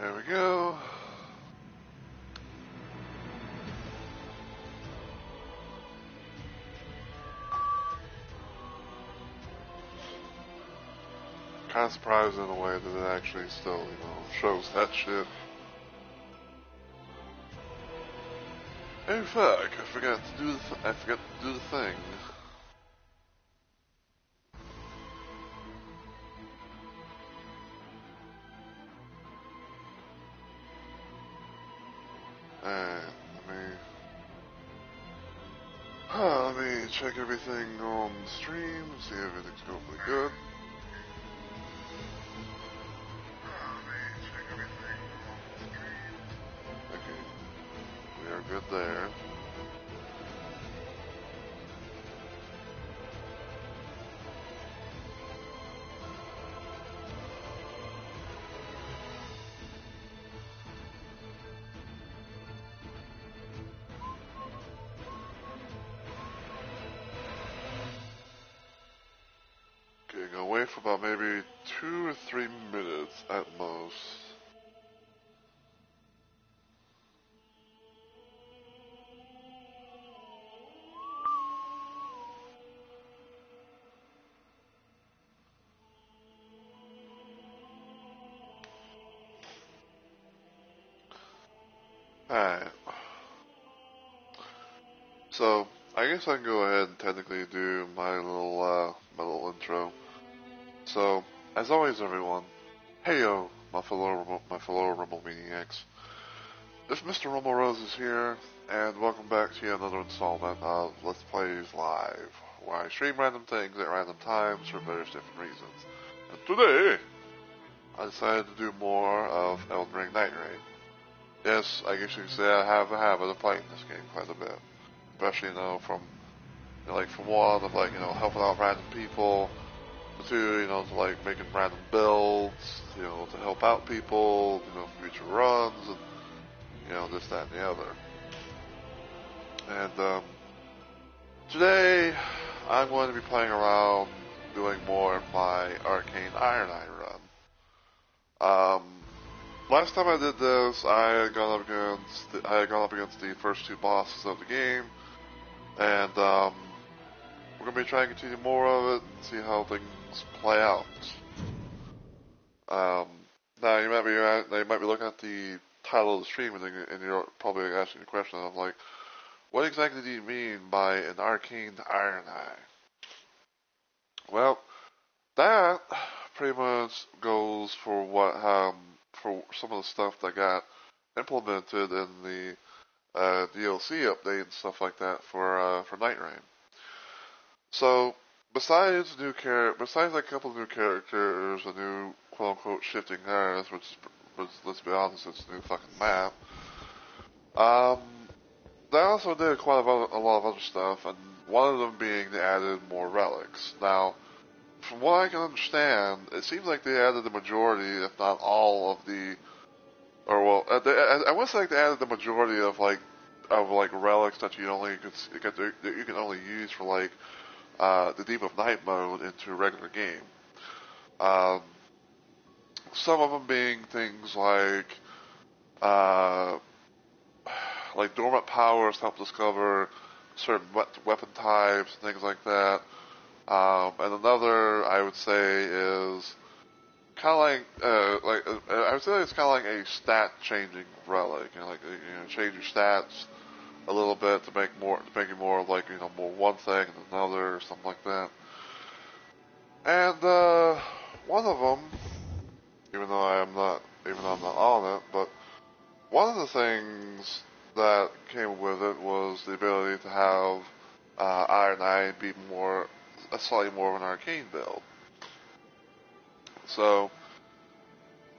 There we go. Kind of surprised in a way that it actually still, shows that shit. Hey, fuck! I forgot to do the thing. Alright, let me check everything on the stream, see if everything's going pretty good. Okay, we are good there. Okay, gonna wait for about maybe 2 or 3 minutes at most. Alright. So, I guess I can go ahead and technically do my little intro. So, as always, everyone, heyo, my fellow Rumble Maniacs. This Mr. Rumble Rose is here, and welcome back to yet another installment of Let's Plays Live, where I stream random things at random times for various different reasons. And today, I decided to do more of Elden Ring Night Raid. Yes, I guess you could say I have a habit of playing this game quite a bit. Especially, from one, of helping out random people, to two, to making random builds, to help out people, future runs, and, this, that, and the other. And, today, I'm going to be playing around, doing more of my Arcaned Ironeye run. Last time I did this, I had gone up against the first 2 bosses of the game, and we're gonna be trying to continue more of it and see how things play out. Now you might be looking at the title of the stream and you're probably asking the question of what exactly do you mean by an Arcaned Ironeye? Well, that pretty much goes for for some of the stuff that got implemented in the DLC update and stuff like that for Night Rain. So besides a couple of new characters, a new quote unquote shifting earth, which let's be honest, it's a new fucking map. They also did quite a lot of other stuff, and one of them being they added more relics. Now, from what I can understand, it seems like they added the majority, if not all, of the, I would say they added the majority of relics that you can only use for the Deep of Night mode into a regular game. Some of them being things like dormant powers help discover certain weapon types, things like that. And another, I would say, is kind of I would say it's kind of like a stat changing relic. Change your stats a little bit to make you more of more one thing than another or something like that. And one of them, even though I'm not on it, but one of the things that came with it was the ability to have Ironeye be slightly more of an arcane build. So,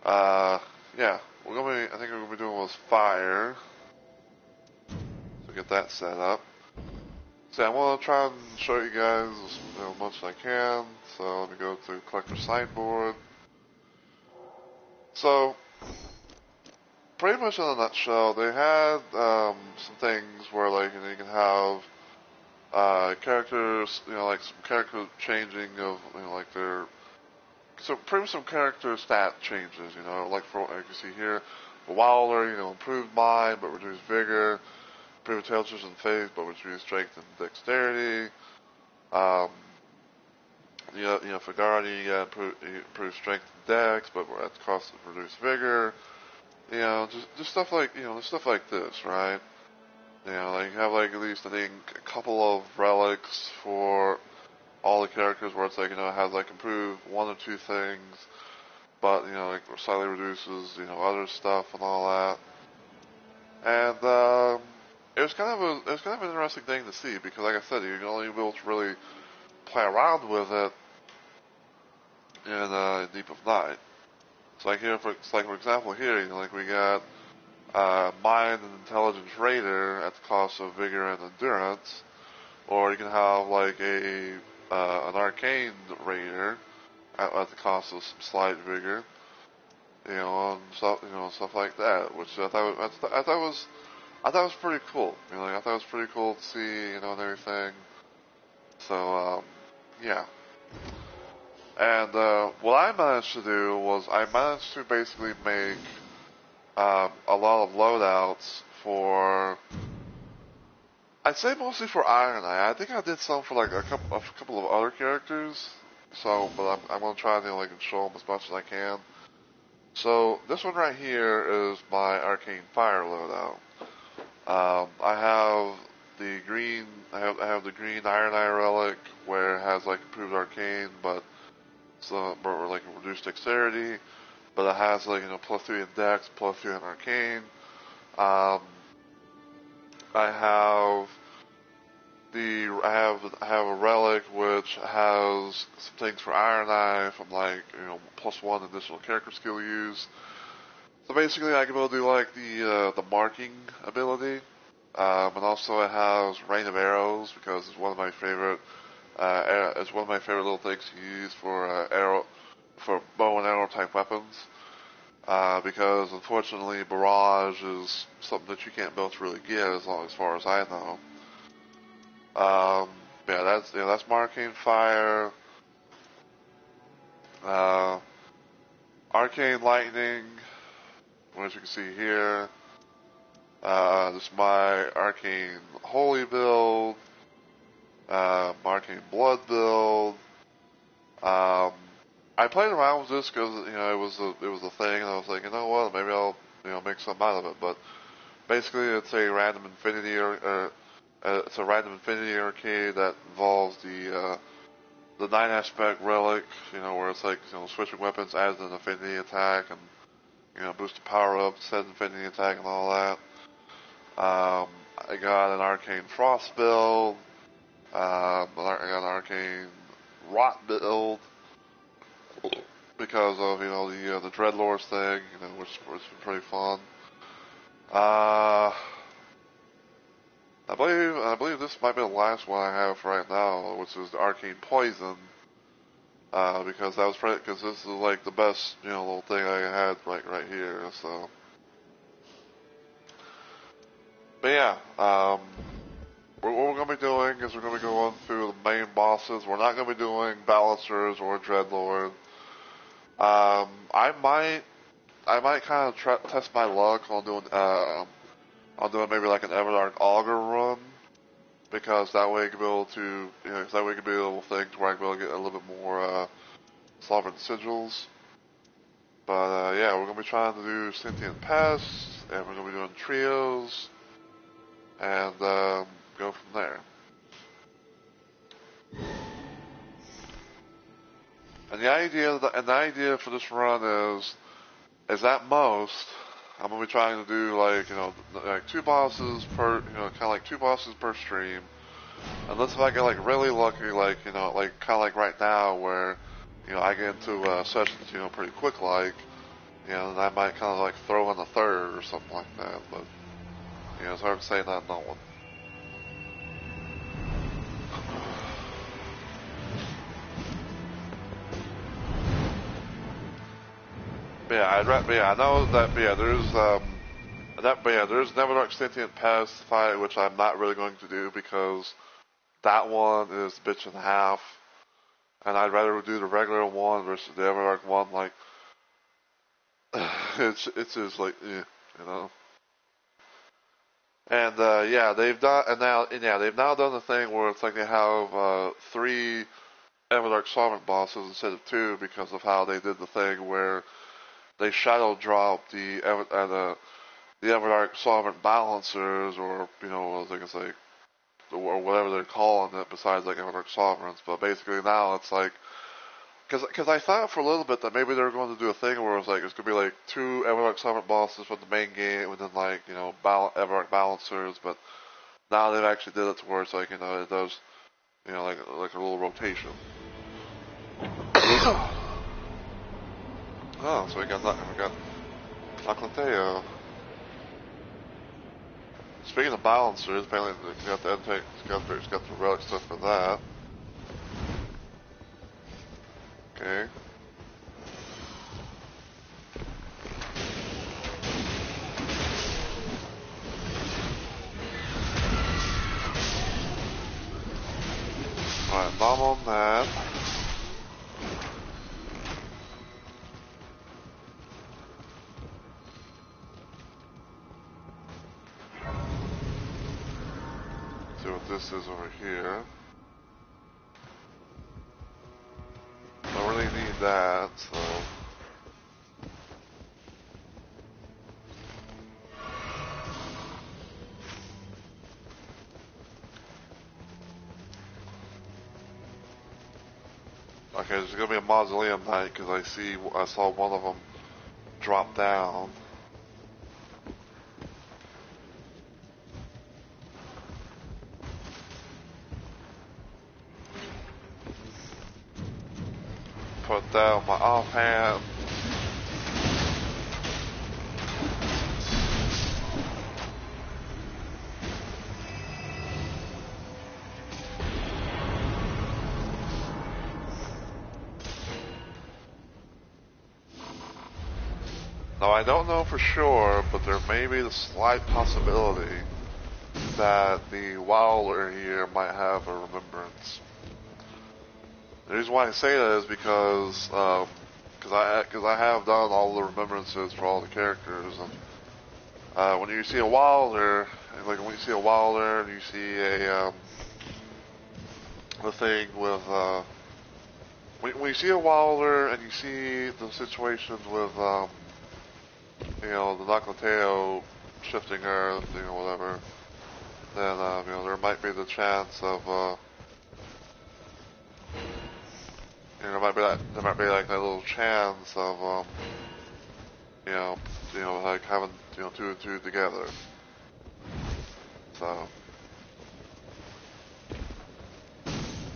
yeah, I think we're gonna be doing was fire. So get that set up. So I'm gonna try and show you guys as much as I can. So let me go to collector sideboard. So, pretty much in a nutshell, they had some things where you can have characters, some character changing of their some character stat changes. You know, like you can see here, for Wilder, you know, improved mind but reduced vigor, improved intelligence and faith but reduced strength and dexterity. Um, for Guardi, improved strength and dex, but at the cost of reduced vigor. You know, just stuff like just stuff like this, right? You know, like you have like at least I think a couple of relics for all the characters where it's like it has like improved one or two things, but like slightly reduces other stuff and all that. And it was kind of an interesting thing to see because like I said, you can only be able to really play around with it in Deep of Night. So like here, for example, here like we got mind and intelligence raider at the cost of vigor and endurance, or you can have like an arcane raider at the cost of some slight vigor, and stuff like that, which I thought was pretty cool. I thought it was pretty cool to see, and everything. So yeah. And what I managed to do was I managed to basically make a lot of loadouts for, I'd say mostly for Ironeye. I think I did some for like a couple of other characters. So, but I'm gonna try to show them as much as I can. So this one right here is my Arcane Fire loadout. I have the green. I have the green Ironeye relic where it has like improved arcane, but like reduced dexterity. But it has like +3 in dex, +3 in arcane. I have I have a relic which has some things for Ironeye from like +1 additional character skill use. So basically, I can be able to do like the marking ability, and also it has rain of arrows because it's one of my favorite. It's one of my favorite little things to use for bow and arrow type weapons. Because unfortunately, barrage is something that you can't be able to really get as far as I know. Yeah, that's Arcane Fire. Arcane Lightning, as you can see here. This is my Arcane Holy build. Arcane Blood build. I played around with this because it was a thing, and I was like, you know what, maybe I'll make something out of it. But basically, it's a random infinity it's a random infinity arcade that involves the 9-aspect relic, where it's like switching weapons adds an infinity attack and boost the power up, set infinity attack and all that. I got an Arcane Frost build. I got an Arcane Rot build because of the Dreadlords thing, which is pretty fun. I believe this might be the last one I have right now, which is the Arcane Poison, because this is like the best little thing I had right here. So, but yeah, what we're gonna be doing is we're gonna be going through the main bosses. We're not gonna be doing Balancers or Dreadlord. I might kind of test my luck on doing maybe like an Everdark Augur run, because that way I could be able to, that way I could be able to think where I can be able to get a little bit more Sovereign Sigils. But yeah, we're gonna be trying to do Sentient Pests, and we're gonna be doing trios, and go from there. And the idea for this run is at most, I'm gonna be trying to do like 2 bosses per, kind of like 2 bosses per stream. Unless if I get like really lucky, like kind of like right now where I get into sessions pretty quick, and I might kind of like throw in a third or something like that. But it's hard to say that no one. I know that. There's Neverdark Sentient Pest fight, which I'm not really going to do because that one is a bitch and a half. and I'd rather do the regular one versus the Everark one. Like, it's just like, you know. And yeah, they've now done the thing where it's like they have 3 Everdark Sovereign bosses instead of 2 because of how they did the thing where they shadow dropped the Everdark Sovereign Balancers, or I think it's like, or whatever they're calling it besides like Everdark Sovereigns. But basically now it's like, because I thought for a little bit that maybe they were going to do a thing where it's like it's going to be like 2 Everdark Sovereign bosses from the main game and then like Everdark Balancers, but now they've actually did it to where it's like it does like a little rotation. Oh, so we got Naclateo. Speaking of balancers, apparently they got the intake, got the relic stuff for that. Okay. Alright, bomb on that. See what this is over here. Don't really need that, so. Okay, there's gonna be a Mausoleum Knight because I saw one of them drop down. Put down my offhand. Now I don't know for sure, but there may be the slight possibility that the Wilder here might have a remembrance. The reason why I say that is because I have done all the remembrances for all the characters, and when you see a Wilder, like when you see a Wilder and you see the thing with when you see a Wilder and you see the situations with the Naclateo shifting Earth, whatever, then there might be the chance of there might be like that little chance of like having 2 and 2 together. So,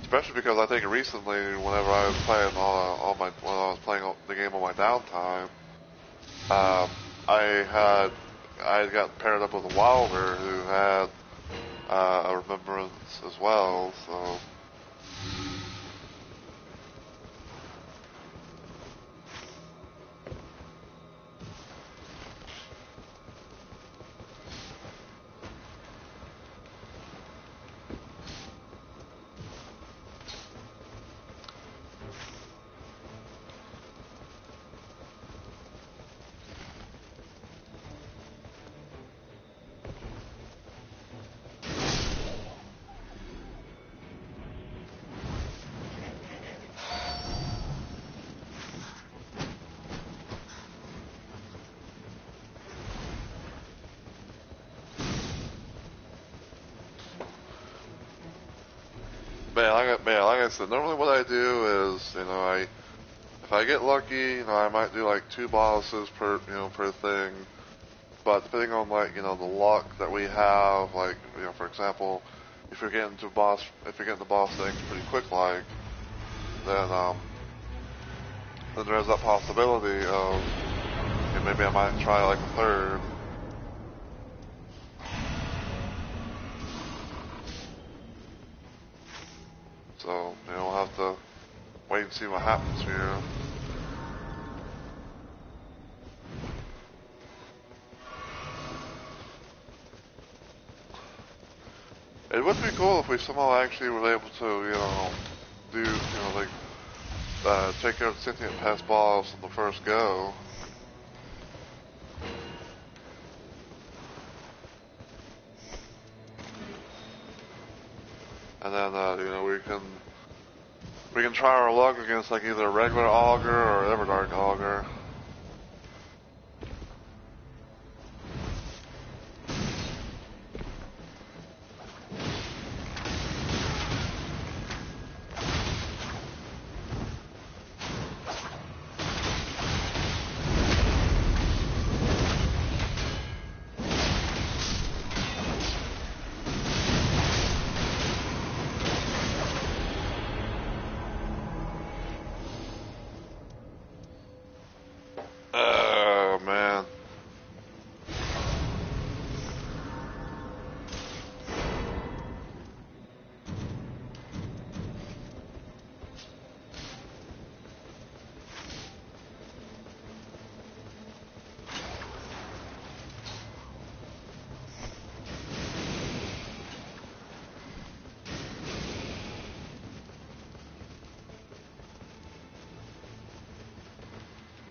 especially because I think recently, whenever I was playing when I was playing the game on my downtime, I had gotten paired up with a Wilder who had a remembrance as well. So. Like I said, normally what I do is, if I get lucky, I might do like 2 bosses per thing. But depending on the luck that we have, like, for example, if you're getting the boss things pretty quick, like, then there's that possibility of maybe I might try like a 3rd. So, we'll have to wait and see what happens here. It would be cool if we somehow actually were able to, do, like, take out sentient pest boss on the first go. And then, you know, we can try our luck against like either a regular auger or Everdark auger. Oh, man.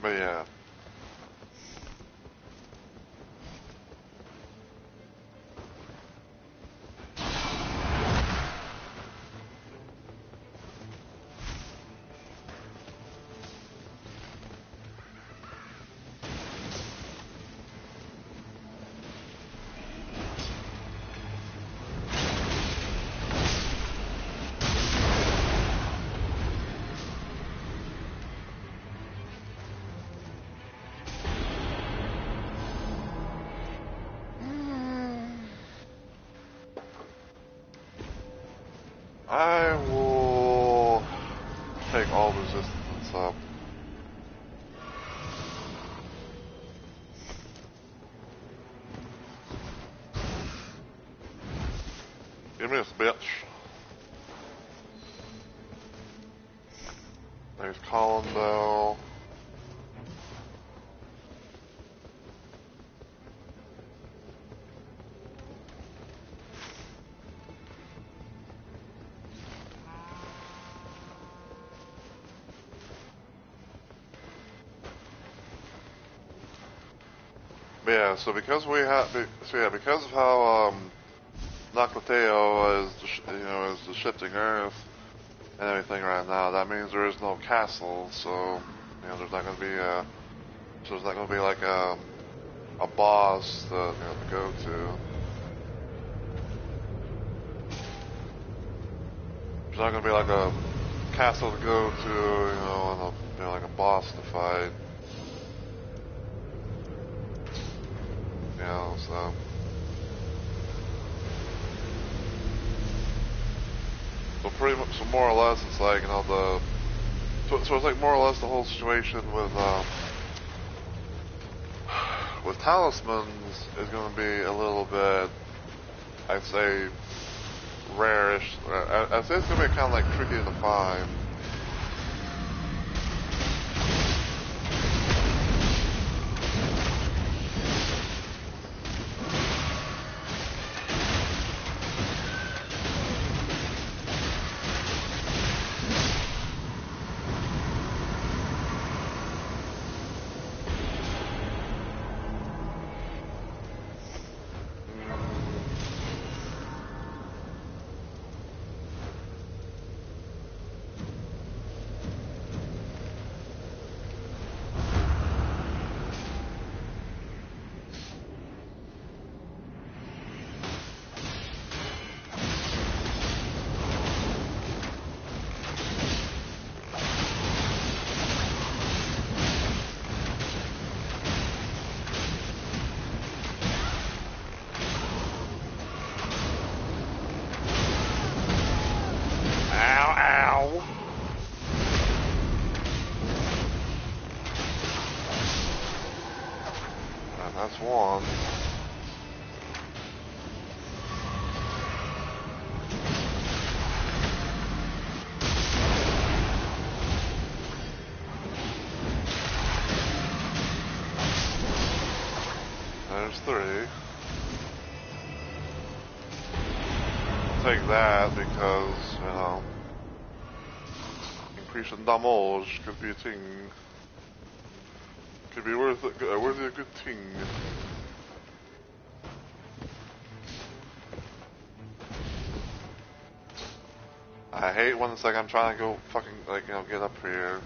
But yeah. I will take all resistance up. Give me this bitch. There's Colin though. But yeah, so because we have, because of how Naklateo is, you know, is the shifting Earth and everything right now, that means there is no castle. So you know, there's not gonna be like a boss to, you know, to go to. There's not gonna be like a castle to go to, you know, and you know, like a boss to fight. You know, so pretty much, so more or less, it's like, you know, so it's like more or less the whole situation with talismans is going to be a little bit, I'd say, rarish. I'd say it's going to be kind of like tricky to find. That's one. There's three. I'll take that because, you know, in increase in damage could be a thing. Could be worthy a good thing. I hate when it's like I'm trying to go fucking, like, you know, get up here.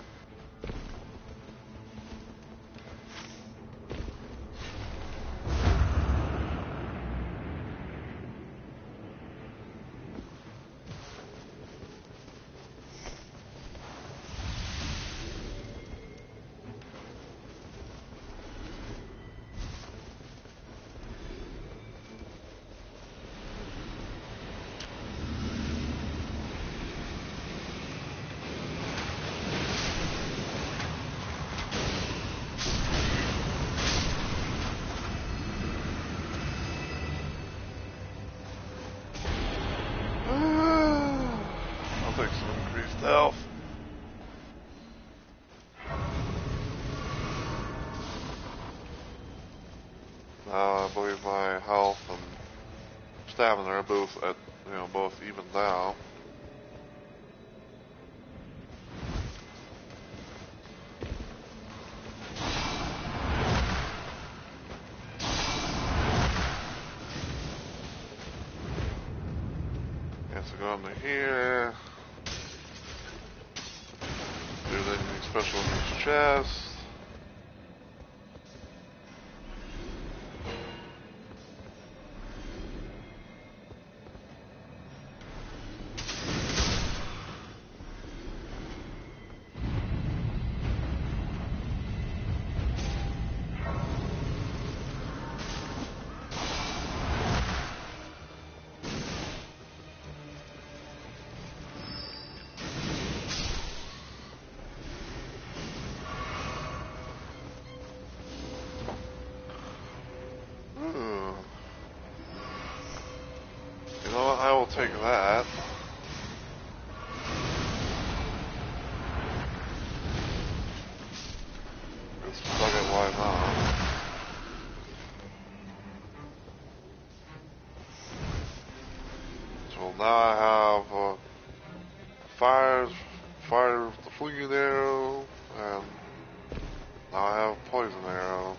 Health. I believe my health and stamina are both at, you know, both evened out. Guess I go into here. Do anything special in each chest. You know what? I will take that. Just fuck it, why not? So now I have fire with the fleeing arrow, and now I have poison arrow.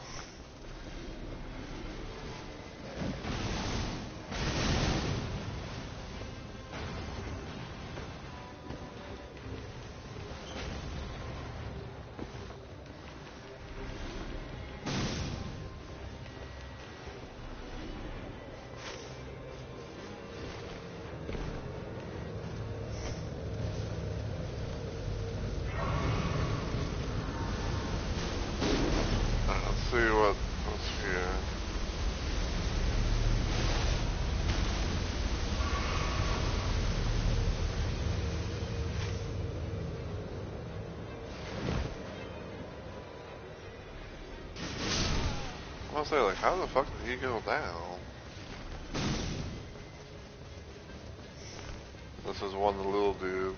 See what's here. I was say, like, how the fuck did he go down? This is one of the little dudes.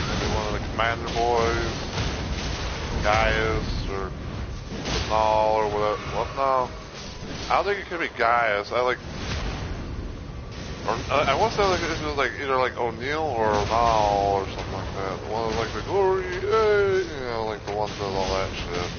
Maybe one of the commander boys, Gaius, or Nall, or whatever. What? No, I don't think it could be Gaius. I want to say like it was like either like O'Neill or Nall or something like that. One of like the glory, hey, you know, like the one that does all that shit.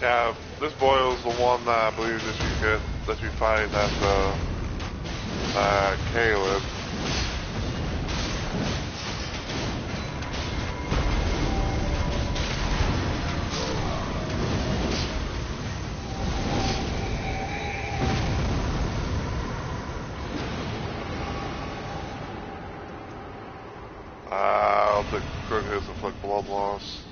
Yeah, this boil's the one that I believe that you find at the Caleb. I'll take quick hits inflict blood loss.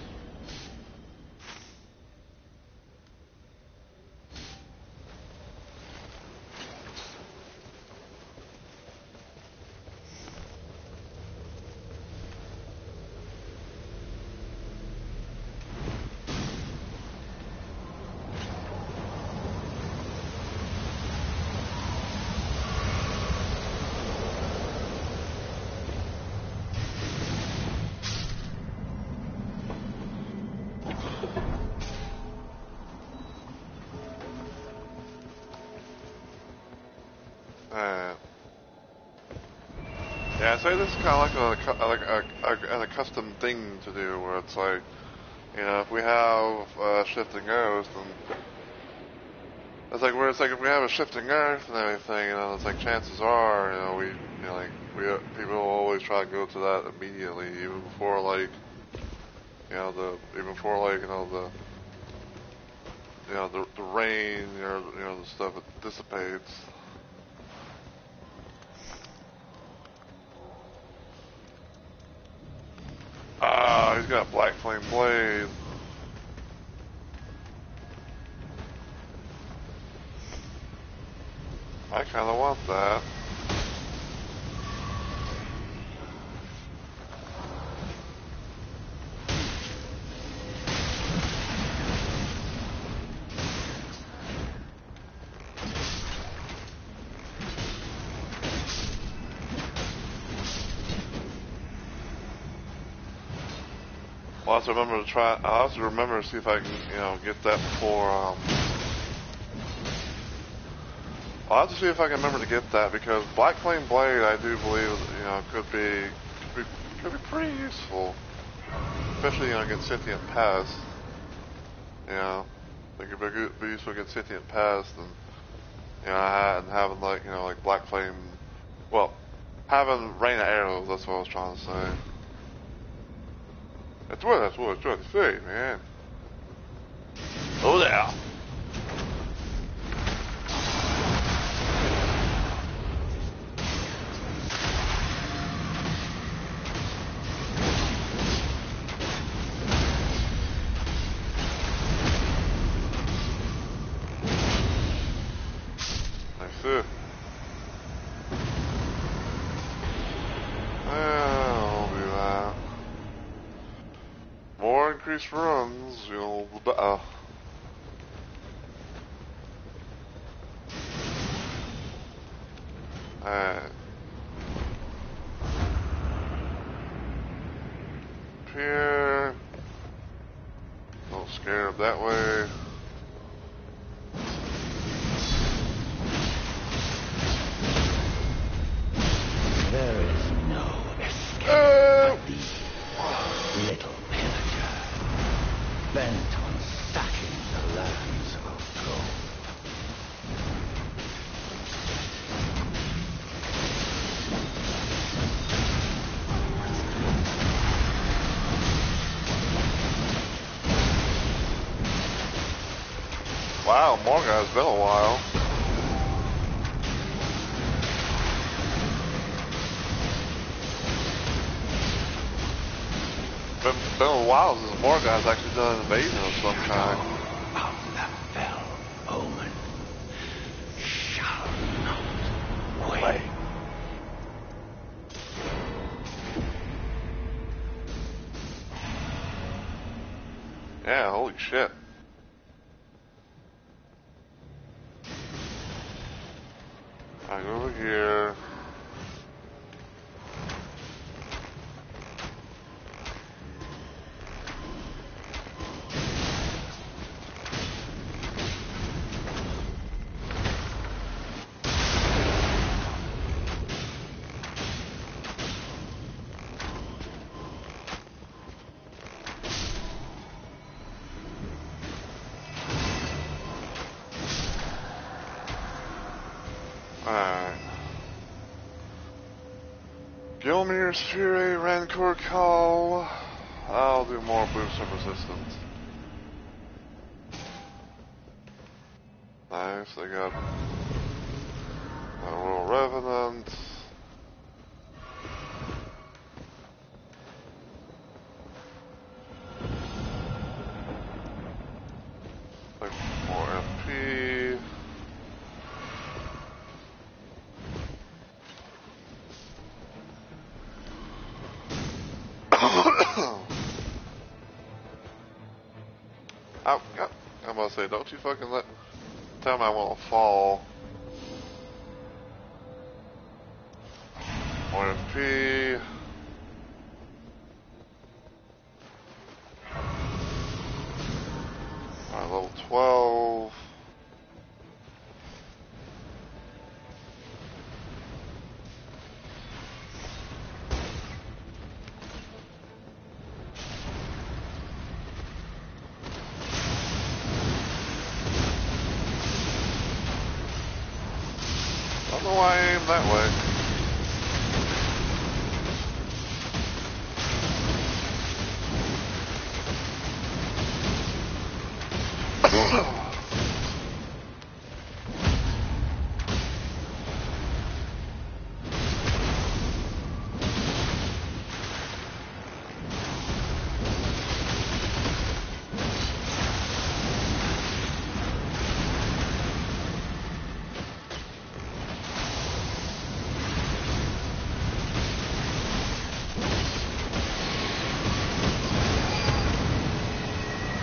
Yeah, I'd say this is kind of like a custom thing to do, where it's like, you know, if we have a shifting earth, and it's like where it's like if we have a shifting earth and everything, you know, it's like chances are, you know, people will always try to go to that immediately, even before like, you know, the rain, the stuff it dissipates. Ah, he's got Black Flame Blade. I kinda want that. I'll have to remember to see if I can, you know, get that before, I'll have to see if I can remember to get that, because Black Flame Blade, I do believe, you know, could be pretty useful. Especially, you know, against Scythian Pest. You know, I think it'd be useful against Scythian Pest, and, you know, and having, like, you know, like Black Flame, well, having Rain of Arrows, that's what I was trying to say. That's what I was trying to say, man. Oh, there. That's it. I'll do that. More increased runs, you know, the better. Alright. Up here. Don't scare up that way. There is no escape for thee, little pillager, bent on sacking the lands of gold. Wow, Morga, it's been a while. Been a while since Morga's actually done an invasion of some kind. Of the fell omen shall not wait. Yeah, holy shit. I go over here. Alright. Gilmir's Fury, Rancor Call. I'll do more boost of resistance. Nice, I got Royal Revenant. Like more FP. I'm gonna say, don't you fucking tell me I won't fall. More FP. Alright, level 12. I don't know why I aim that way.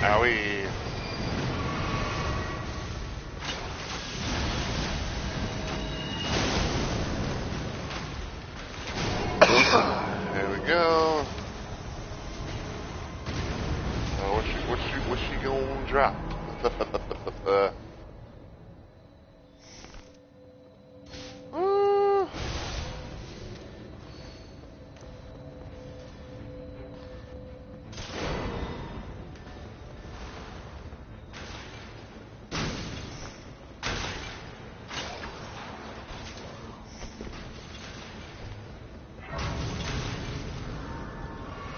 Owie. There we go. What's she gonna drop?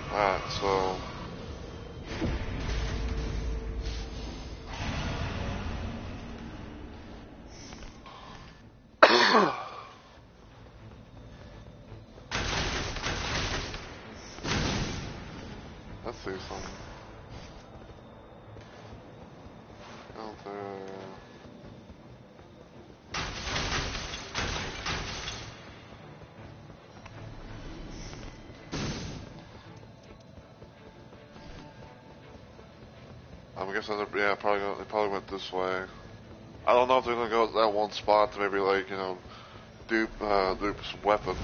Alright, so let's see something. Counter. I'm guessing they probably went this way. I don't know if they're gonna go to that one spot to maybe like, dupe some weapons.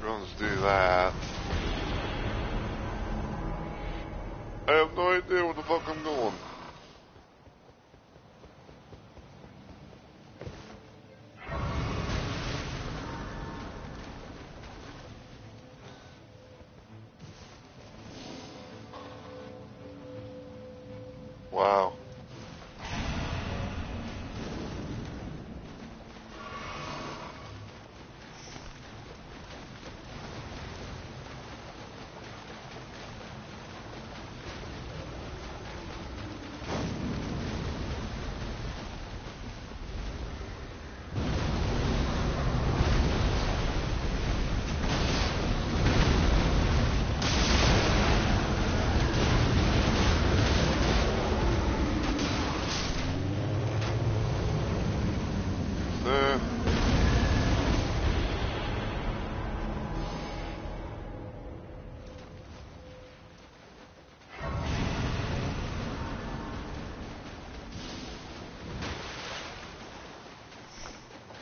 Let's do that. I have no idea where the fuck I'm going. Wow.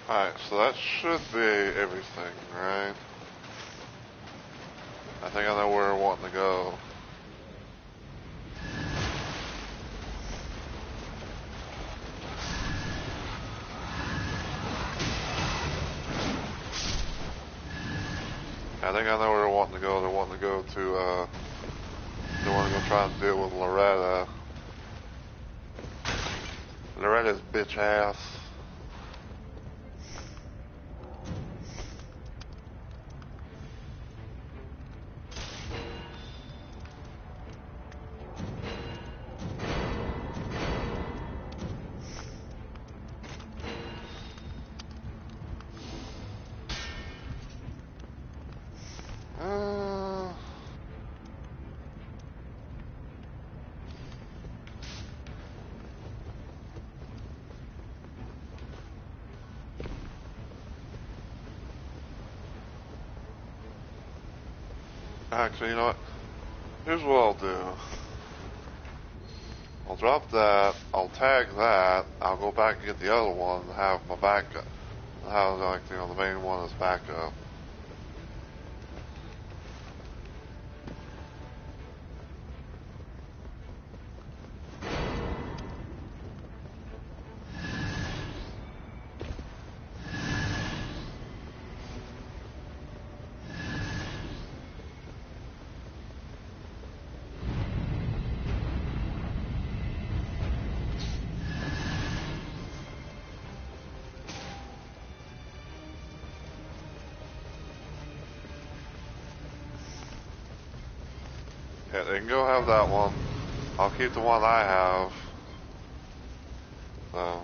Alright, so that should be everything, right? I think I know where I want to go. I think I know where I want to go. They want to go to, they want to go try and deal with Loretta. Loretta's bitch ass. Actually, you know what? Here's what I'll do. I'll drop that, I'll tag that, I'll go back and get the other one and have my backup. Have, like, you know, the main one as backup. Yeah, they can go have that one. I'll keep the one I have. So.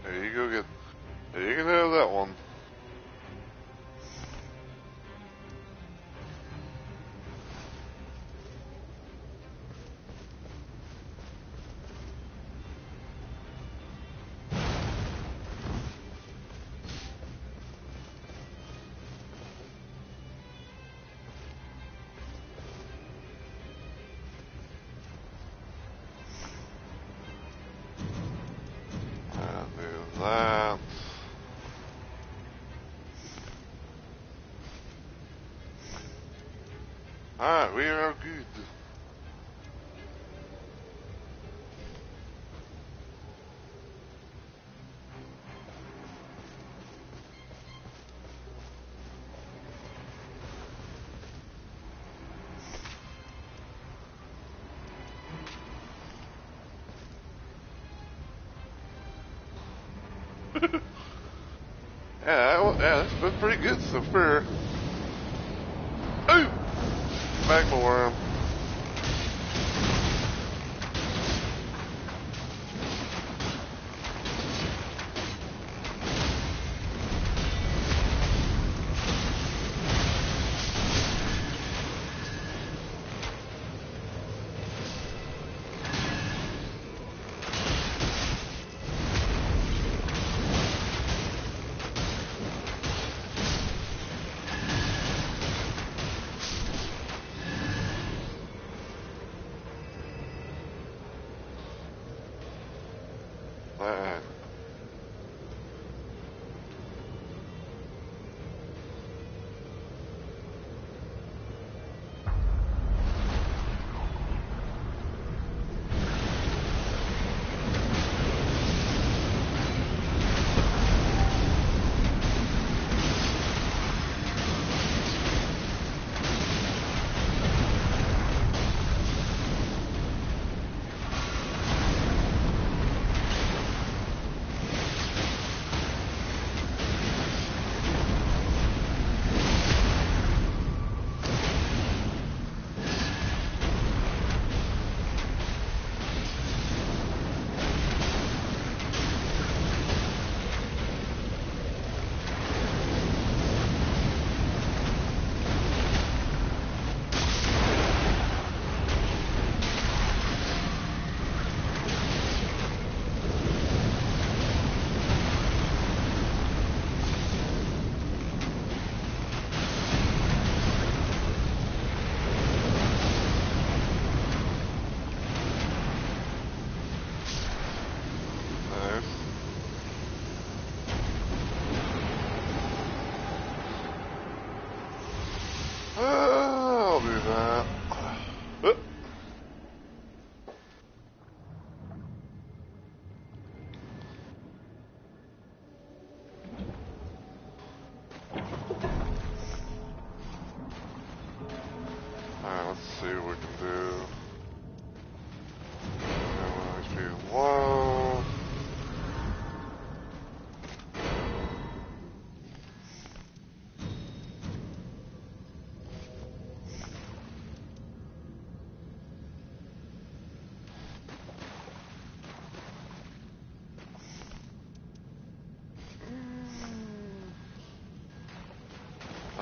There you go get, there you can have that one. That. Alright, we are good. Yeah, that's been pretty good so far. Ooh! Magma worm.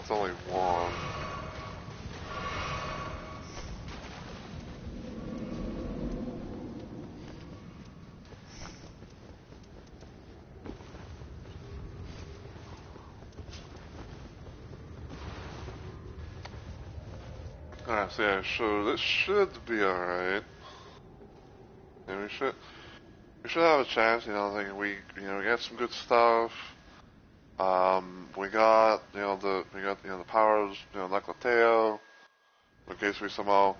That's only one. Alright, so yeah, so this should be alright. And we should have a chance, you know, I think we got some good stuff. We got, the powers, Neclateo, in case we somehow,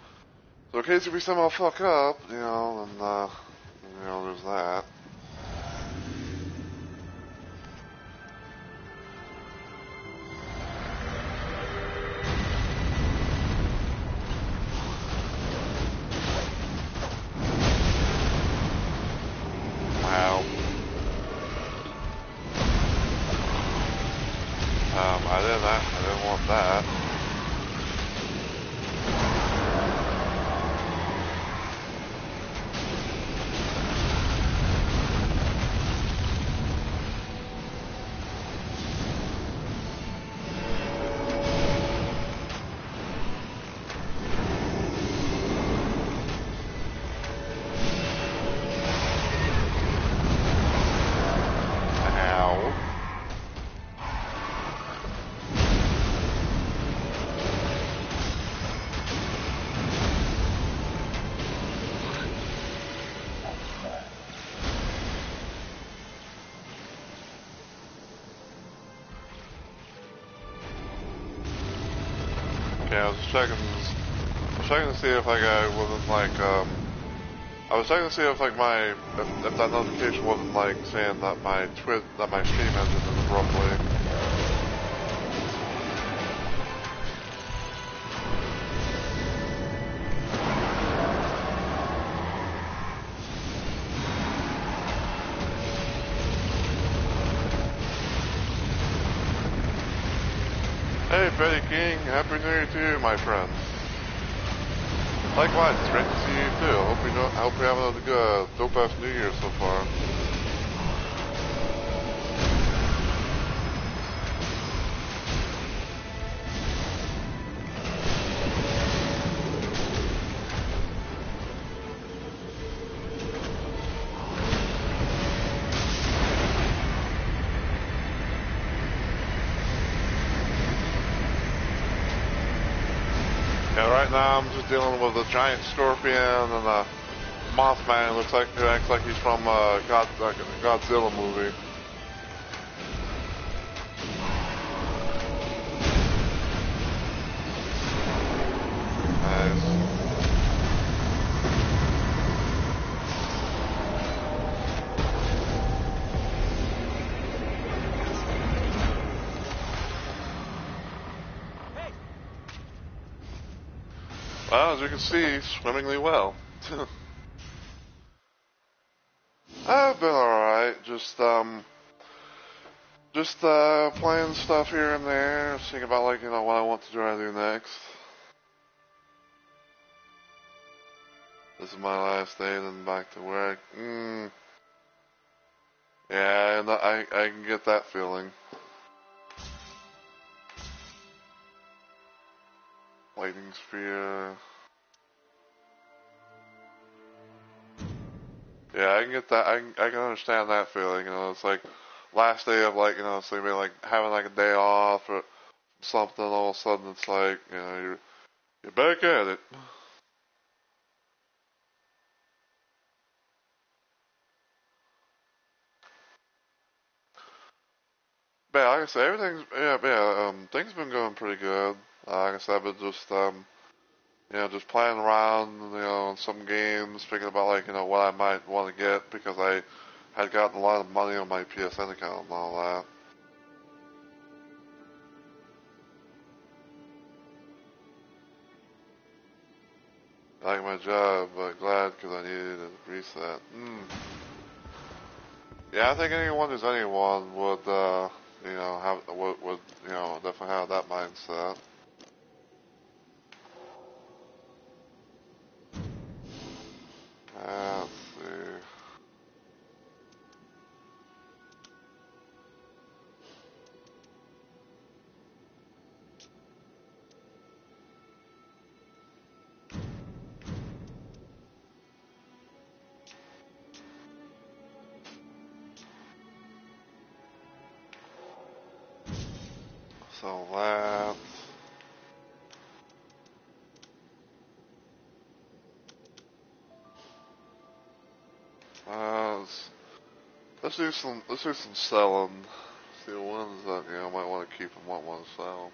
fuck up, and, there's that. Wow. I didn't want that. Okay, I was checking to see if like I wasn't like I was checking to see if like if that notification wasn't like saying that my stream ended abruptly. Hey Betty King, Happy New Year to you, my friend. Likewise, it's great to see you too. I hope you're having a good, dope-ass New Year so far. Yeah, right now I'm just dealing with a giant scorpion and a Mothman who acts like he's from a Godzilla movie. Nice. Well, as you can see, swimmingly well. I've been alright, just playing stuff here and there, thinking about like, what I want to try to do next. This is my last day, then back to work. Yeah, and I can get that feeling. Lightning sphere. Yeah, I can get that. I can understand that feeling. It's like last day of like, so maybe like having like a day off or something. All of a sudden, it's like, you're back at it. But yeah, like I said, things been going pretty good. Like I said, I've been just playing around, in some games, thinking about like, what I might want to get because I had gotten a lot of money on my PSN account and all that. I like my job, but glad because I needed a reset. Yeah, I think anyone who's anyone would, would definitely have that mindset. Let's see. sell that. Let's do some selling. See the ones that I might want to keep and might want to sell.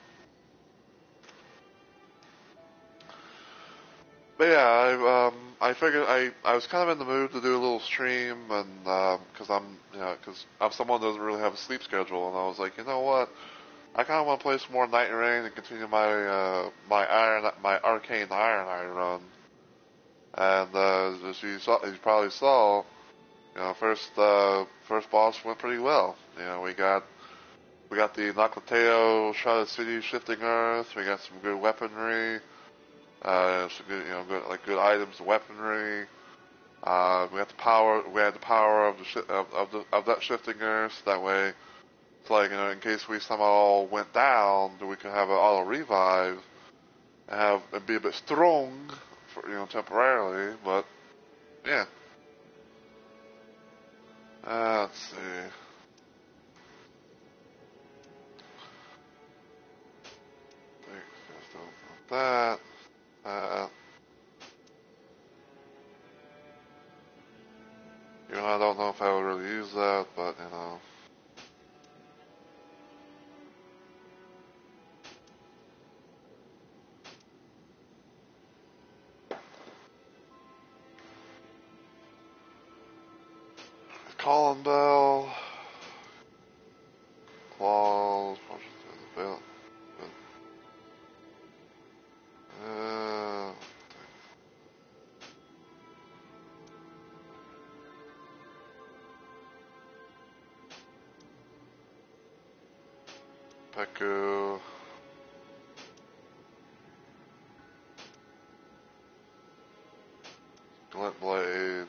But yeah, I figured I was kind of in the mood to do a little stream, and because I'm someone that doesn't really have a sleep schedule, and I was like, you know what, I kind of want to play some more Night and Rain and continue my my Arcaned Ironeye run. And as you probably saw, first boss went pretty well. We got the Noclateo Shrouded City Shifting Earth. We got some good weaponry. Some good, good items, weaponry. We had the power. We had the power of of that shifting earth. That way, it's like in case we somehow went down, we could have an auto revive and be a bit strong for temporarily. But yeah, let's see. That. I don't know if I would really use that, but Calling Bell, Claws, punches through the belt. Peku. Glint Blade.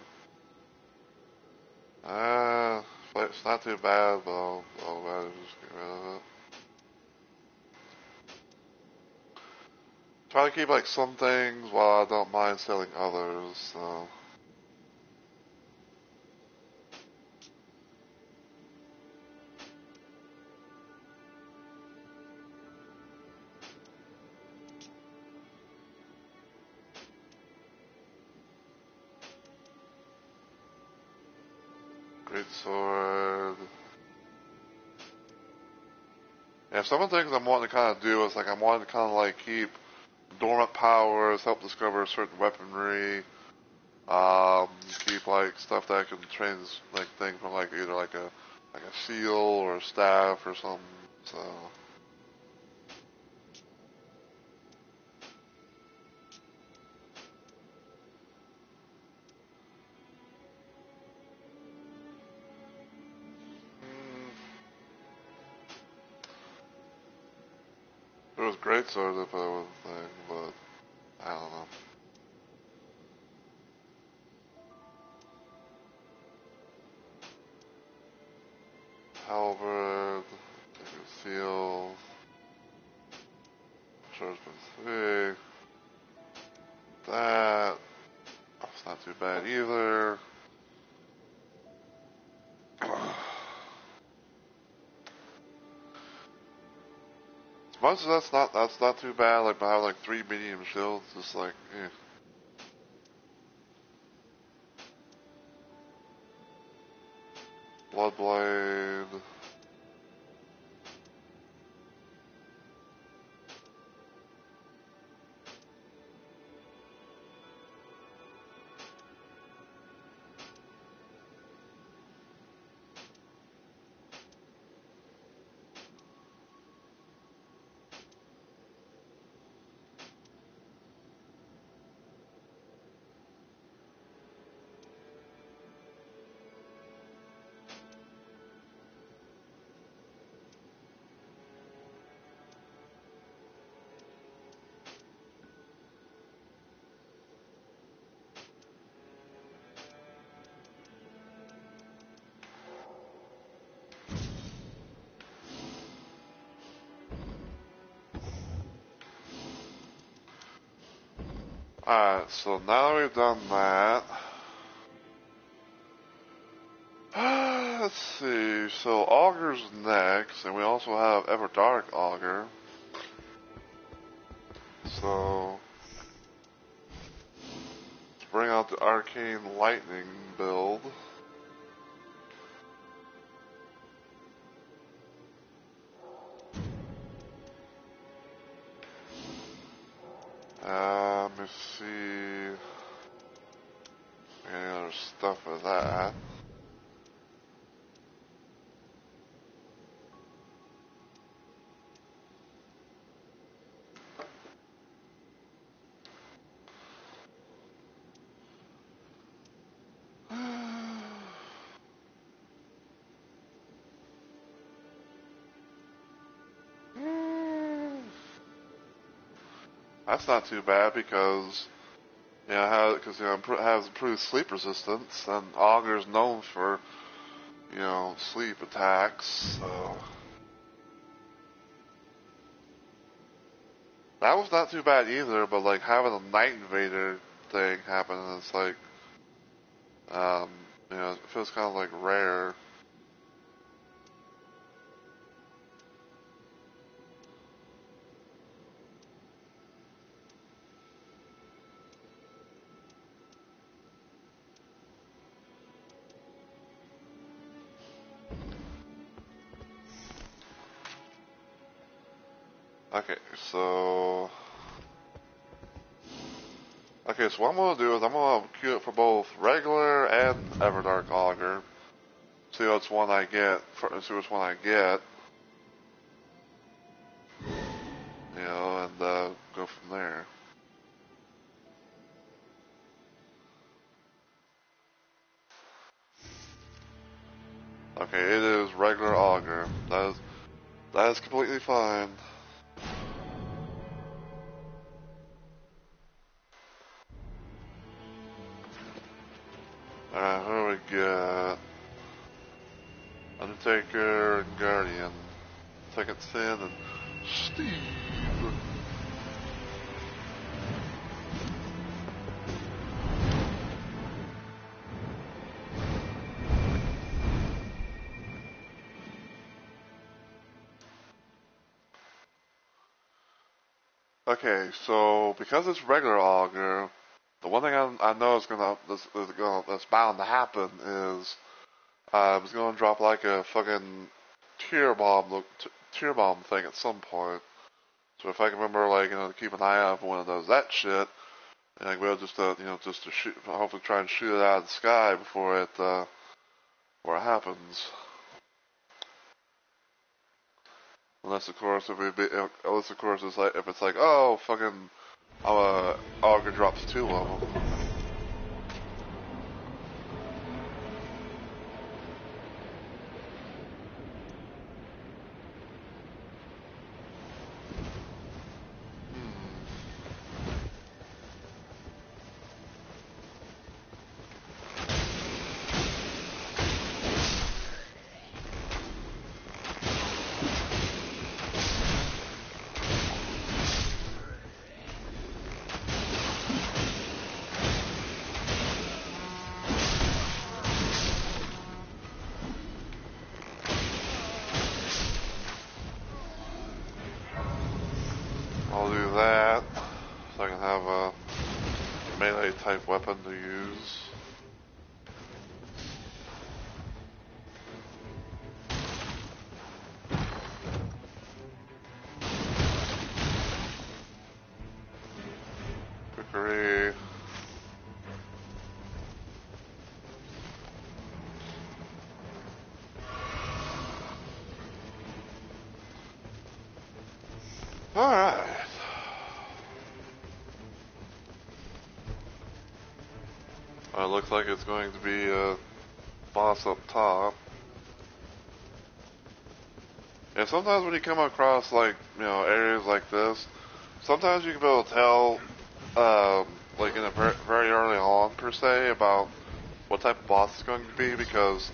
It's not too bad, but I'll rather just get rid of it. Try to keep like some things while I don't mind selling others, so. Great sword. Yeah, some of the things I'm wanting to kind of do is like I'm wanting to kind of like keep dormant powers, help discover certain weaponry, keep like stuff that can trans like things from like either like a seal or a staff or something. So there was great swords if I was a thing, but I don't know. Halberd, seal, Swordsman 3. That's not too bad either. As much as that's not too bad. Like I have like 3 medium shields, just like Bloodblade. Alright, so now that we've done that, let's see. So Augur's next, and we also have Everdark Augur. So let's bring out the Arcane Lightning build. Let me see. Any other stuff for that? That's not too bad because it has improved sleep resistance, and Augur's known for sleep attacks. So that was not too bad either. But like having a Night Invader thing happen, it's like it feels kind of like rare. So what I'm gonna do is I'm gonna queue it for both regular and Everdark Augur. See which one I get. And go from there. Okay, it is regular Augur. That is completely fine. Alright, who do we got? Undertaker and Guardian. Second Sin and Steve. Okay, so because it's regular Augur, the one thing I know that's bound to happen is it's gonna drop like a fucking tear bomb thing at some point. So if I can remember, to keep an eye out for when it does that shit, and I'll be able just to shoot, hopefully try and shoot it out of the sky before it happens. Unless of course it's like if it's like, oh fucking Augur drops 2 of them. I'll do that so I can have a melee type weapon to use. Cookery. Alright. It looks like it's going to be a boss up top. And sometimes when you come across areas like this, sometimes you can be able to tell in a very early on per se about what type of boss it's going to be, because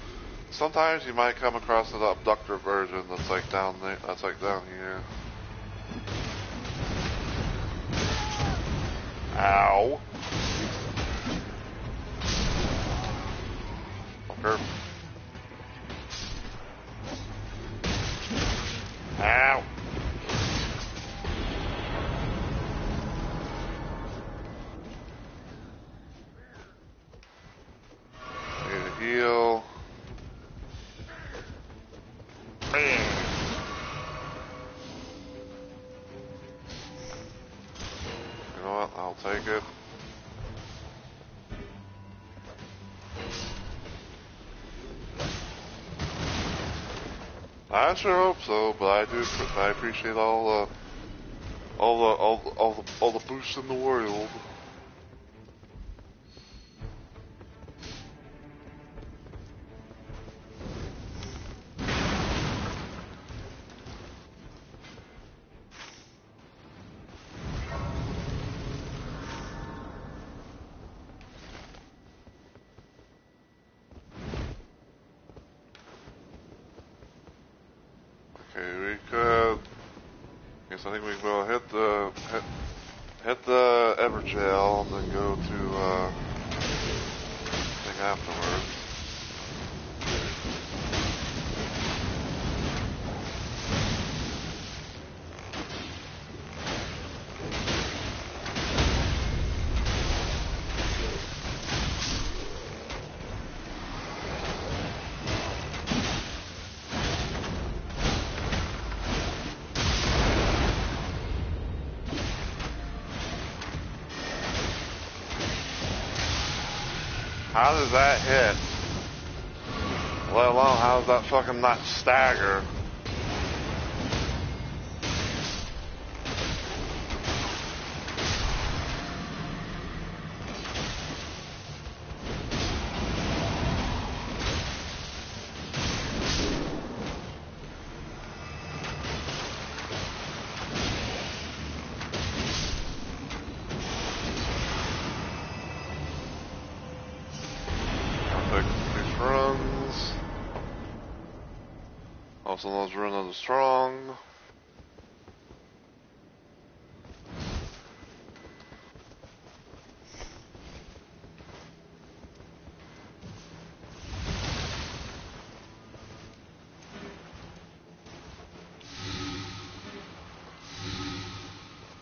sometimes you might come across an abductor version that's down here. Ow. Fucker. I sure hope so, but I appreciate all the boosts in the world. Okay, we could. Guess I think we can go hit the Everjail and then go to thing afterwards. How does that hit? Let alone how does that fucking not stagger? These runs. Also, those runs are strong.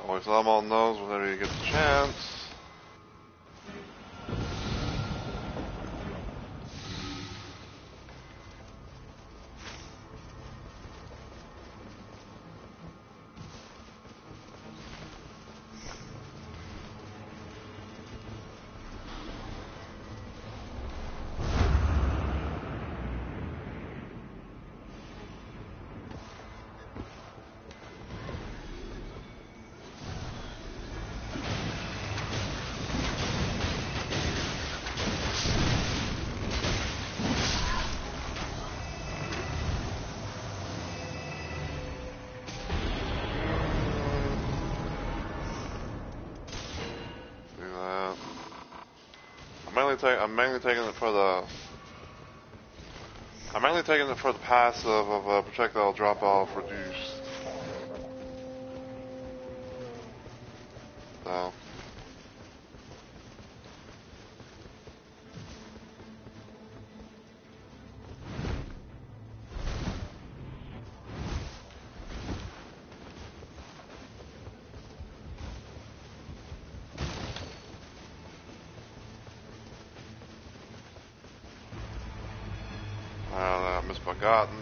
Always let them on those whenever you get the chance. I'm mainly taking it for the passive of projectile drop off reduced. So. Misbegotten.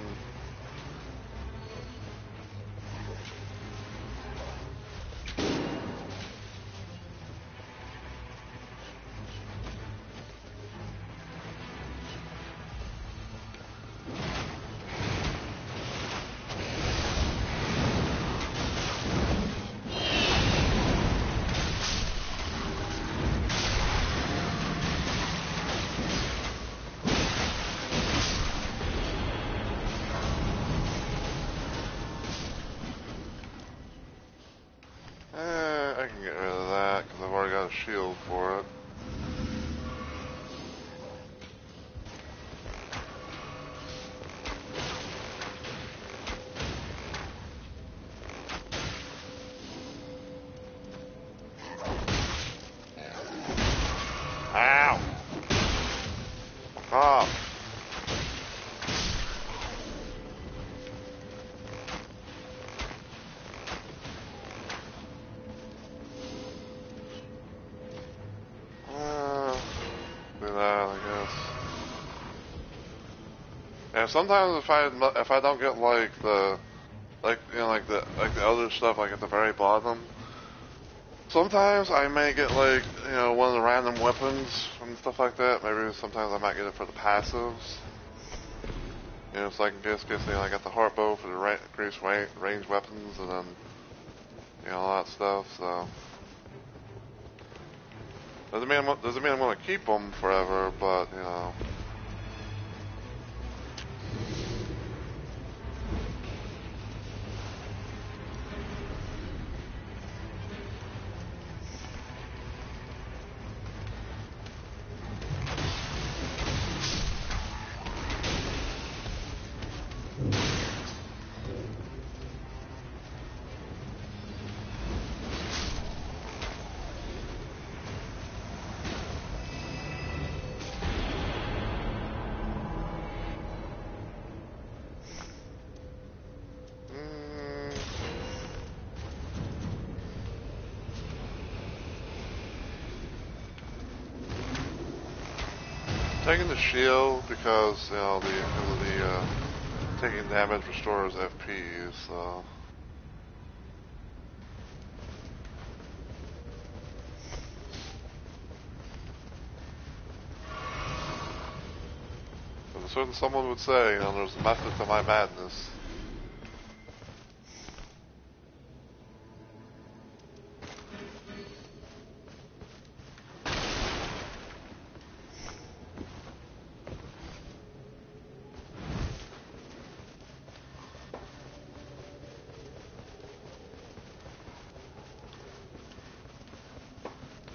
I can get rid of that because I've already got a shield for it. Ow! Oh. Do that, I guess. Yeah, sometimes if I don't get like the other stuff like at the very bottom, sometimes I may get like one of the random weapons and stuff like that. Maybe sometimes I might get it for the passives. You know, so I can basically say I got the heart bow for the increased range weapons, and then, you know, all that stuff, so. Doesn't mean I'm gonna keep them forever, but, you know. Taking the shield because, you know, the taking damage restores FP, so. As a certain someone would say, you know, there's a method to my madness.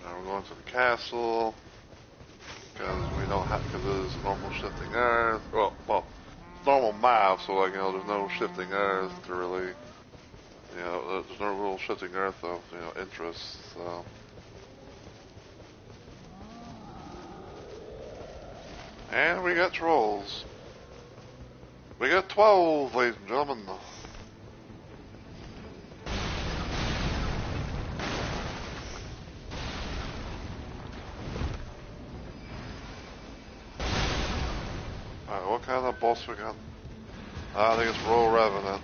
We're going to the castle, because we don't have, because it is normal shifting earth. Well, normal map, so like, you know, there's no shifting earth to really, you know, there's no real shifting earth of, you know, interest, so. And we got trolls. We got 12, ladies and gentlemen. Alright, what kind of boss we got? I think it's Royal Revenant.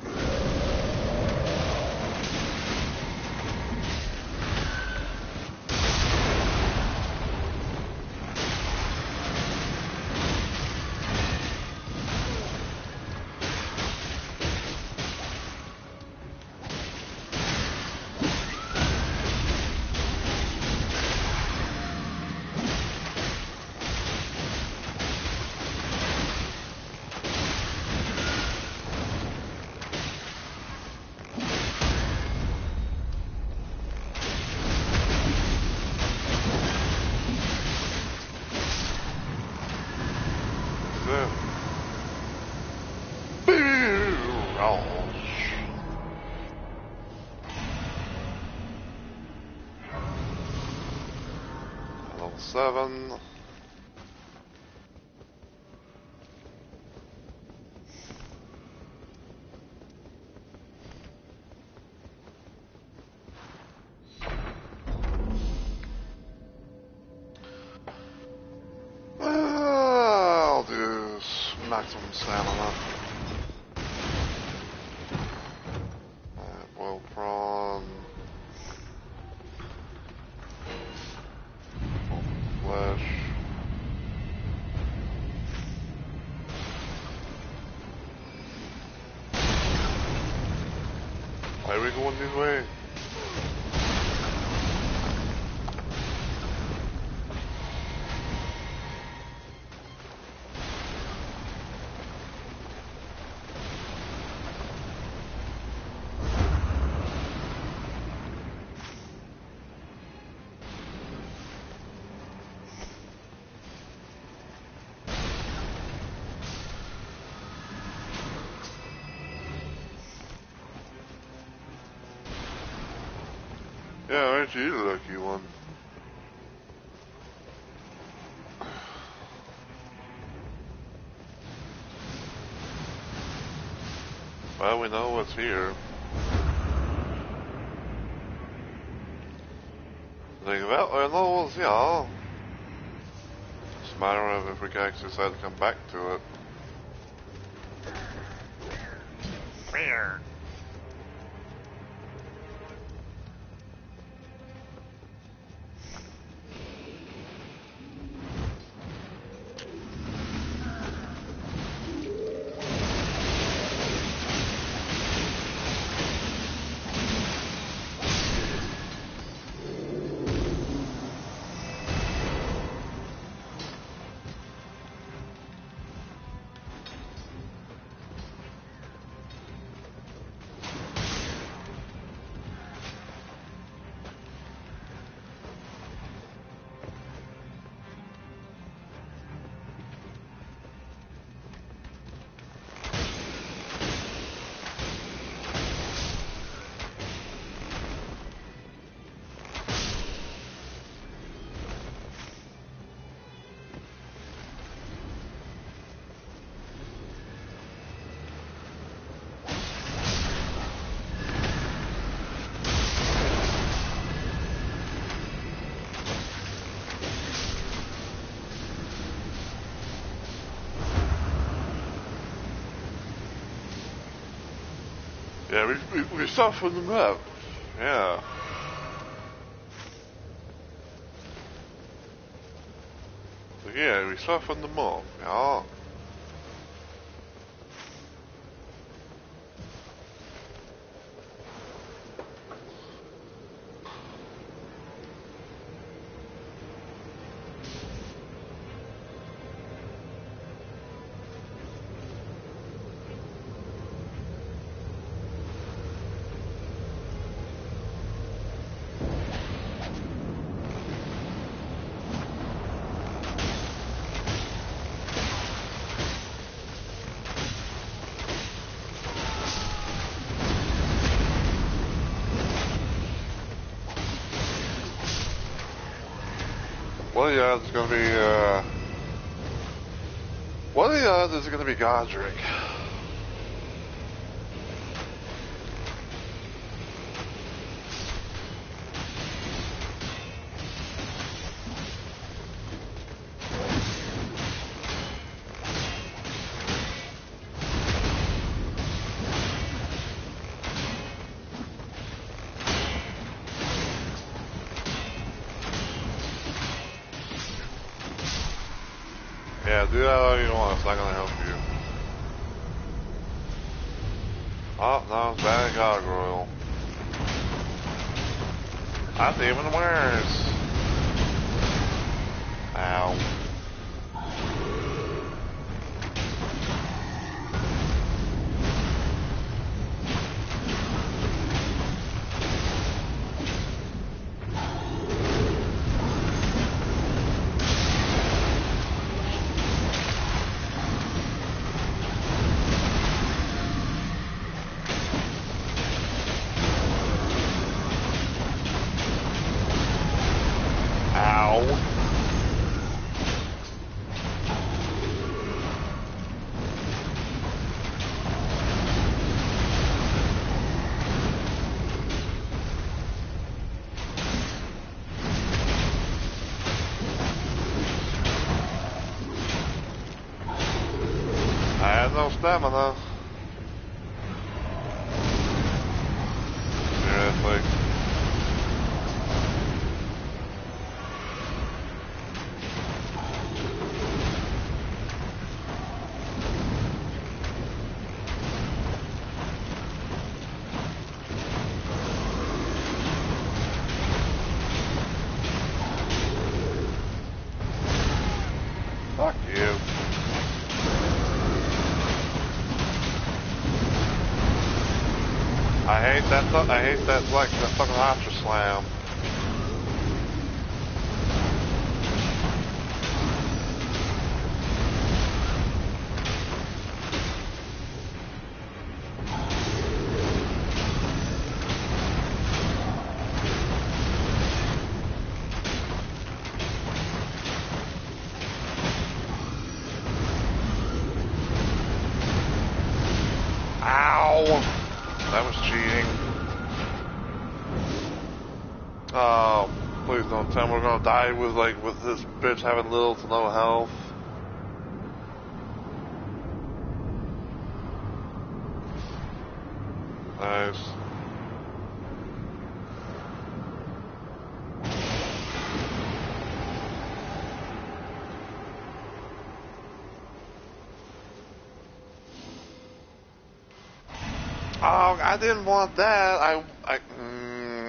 Level 7. I'll do maximum stamina. Boiled prawn. Flesh. Why are we going this way? Yeah, aren't you the lucky one? Well, we know what's here. Think about I know, yeah. It's a matter of if we can actually decide to come back to it. Weird. Yeah, we softened them up. Yeah. So yeah, we softened them up. Yeah. What are the odds it's gonna be, what are the odds it's gonna be Godric? Yeah, do that all you want, it's not gonna help you. Oh, no, it's bad gargoyle. That's even worse. Ow. Ow. I have no stamina. Seriously. Fuck you. I hate that like the fucking Ultra Slam. Ow! That was cheating. Oh, please don't tell me we're gonna die with this bitch having little to no health. Nice. Oh, I didn't want that.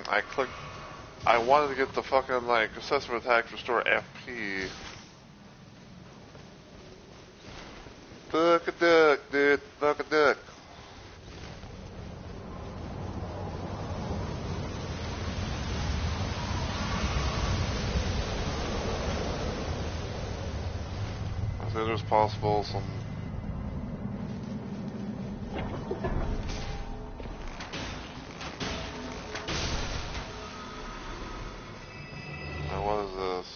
I clicked. I wanted to get the fucking like assessment attack restore FP. Look a duck, dude. Look a duck. I think there's possible some. What is this?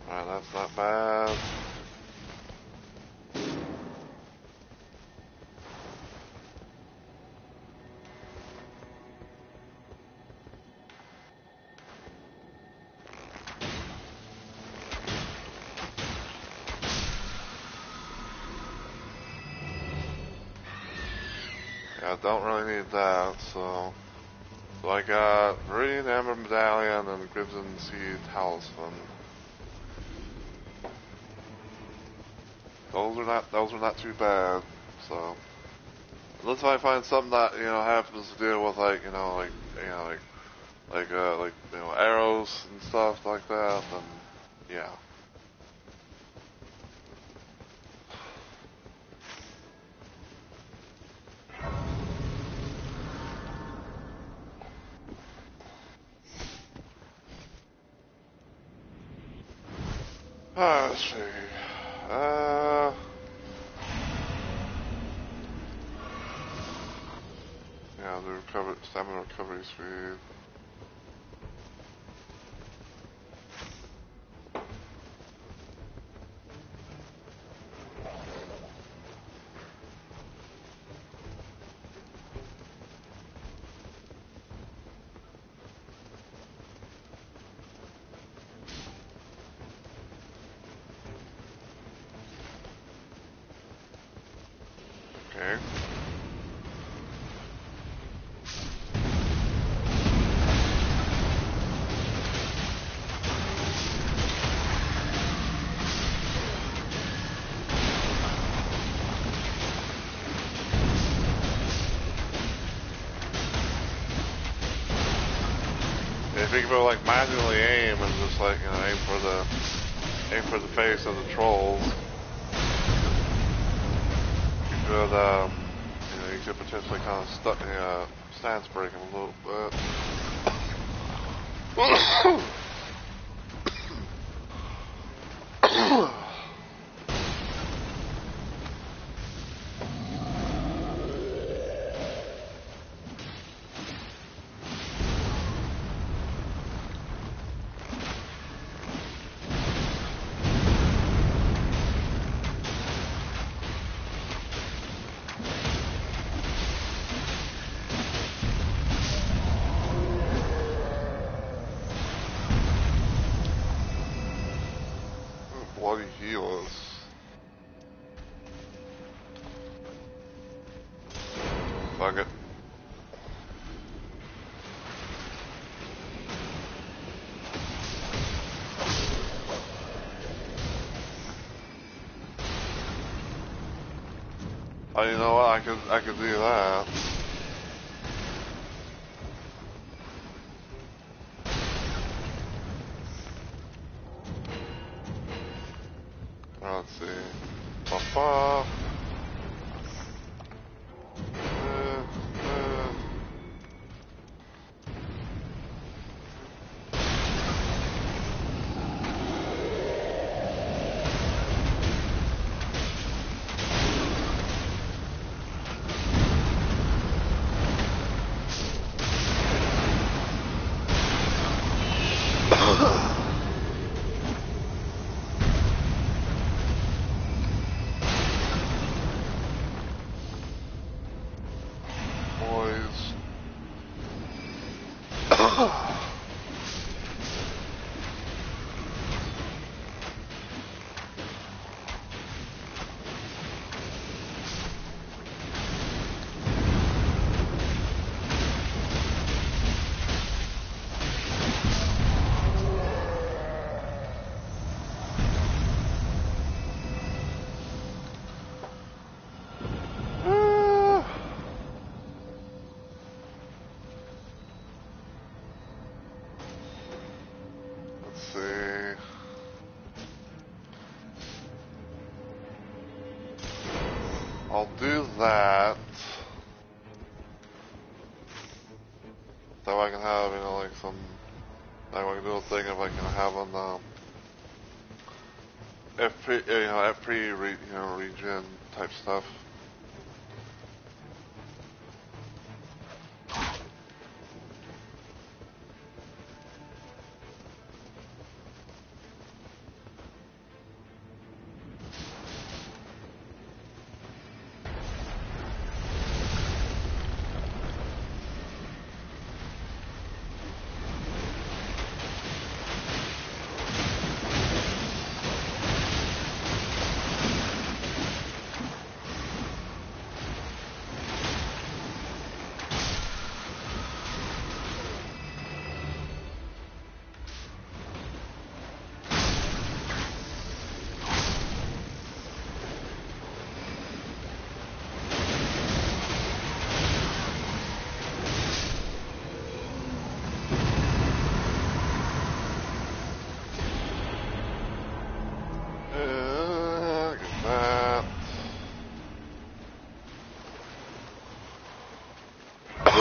Alright, that's not bad. I don't really need that, so I got Viridian Amber Medallion and Crimson Sea Talisman. Those are not too bad, so unless I find something that, happens to deal with like arrows and stuff like that, then yeah. Let's see. Yeah, the stamina recovery speed. Okay. If you could like manually aim and just like aim for the face of the trolls, you could you could potentially kind of stance break them a little bit. Bloody healers. Fuck it. Oh, you know what? I could do that. Let's see. Ba-ba. Boys. Let's see. I'll do that. So I can have, like some, like I can do a thing if I can have on FP, regen type stuff.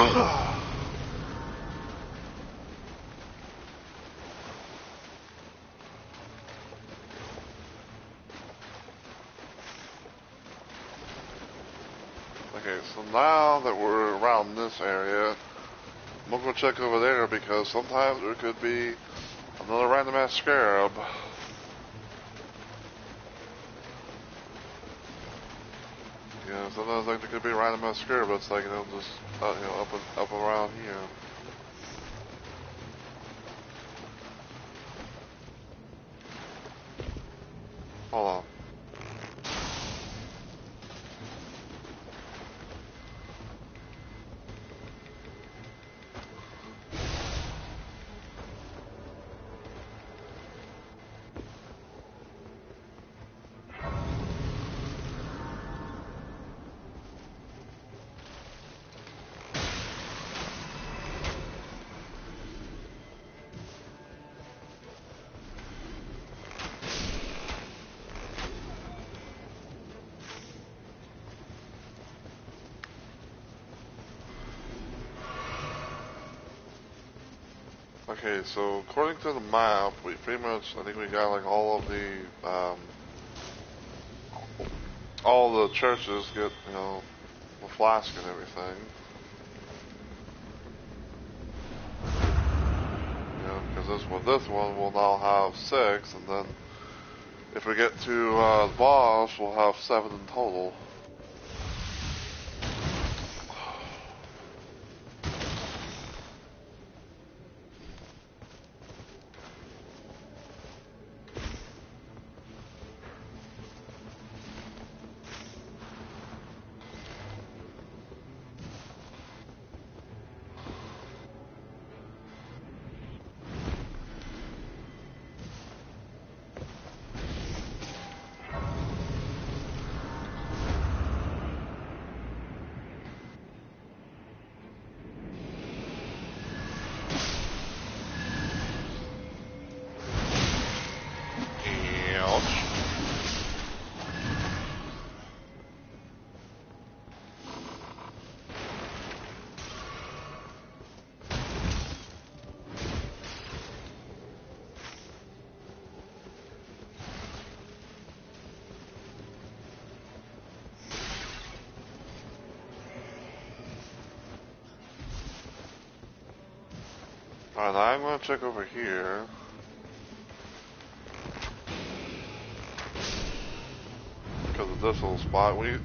Okay, so now that we're around this area, I'm gonna go check over there because sometimes there could be another random ass scarab. Yeah, sometimes like there could be a random ass scarab, but it's like, just up around here. Hold on. Okay, so according to the map, we pretty much, I think we got like all the churches get, a flask and everything. Because this one will now have 6, and then if we get to the boss, we'll have 7 in total. Alright, now I'm going to check over here. Because of this little spot. When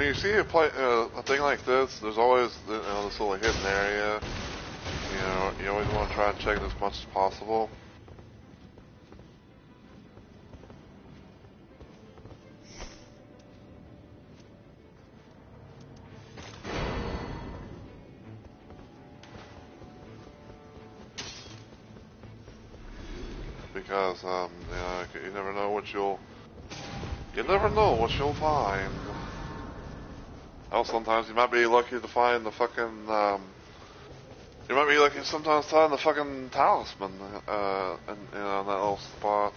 you see a thing like this, there's always this little hidden area. You always want to try and check it as much as possible. Because you never know what you'll find. Oh, sometimes you might be lucky to find the fucking you might be lucky sometimes to find the fucking talisman in that little spot.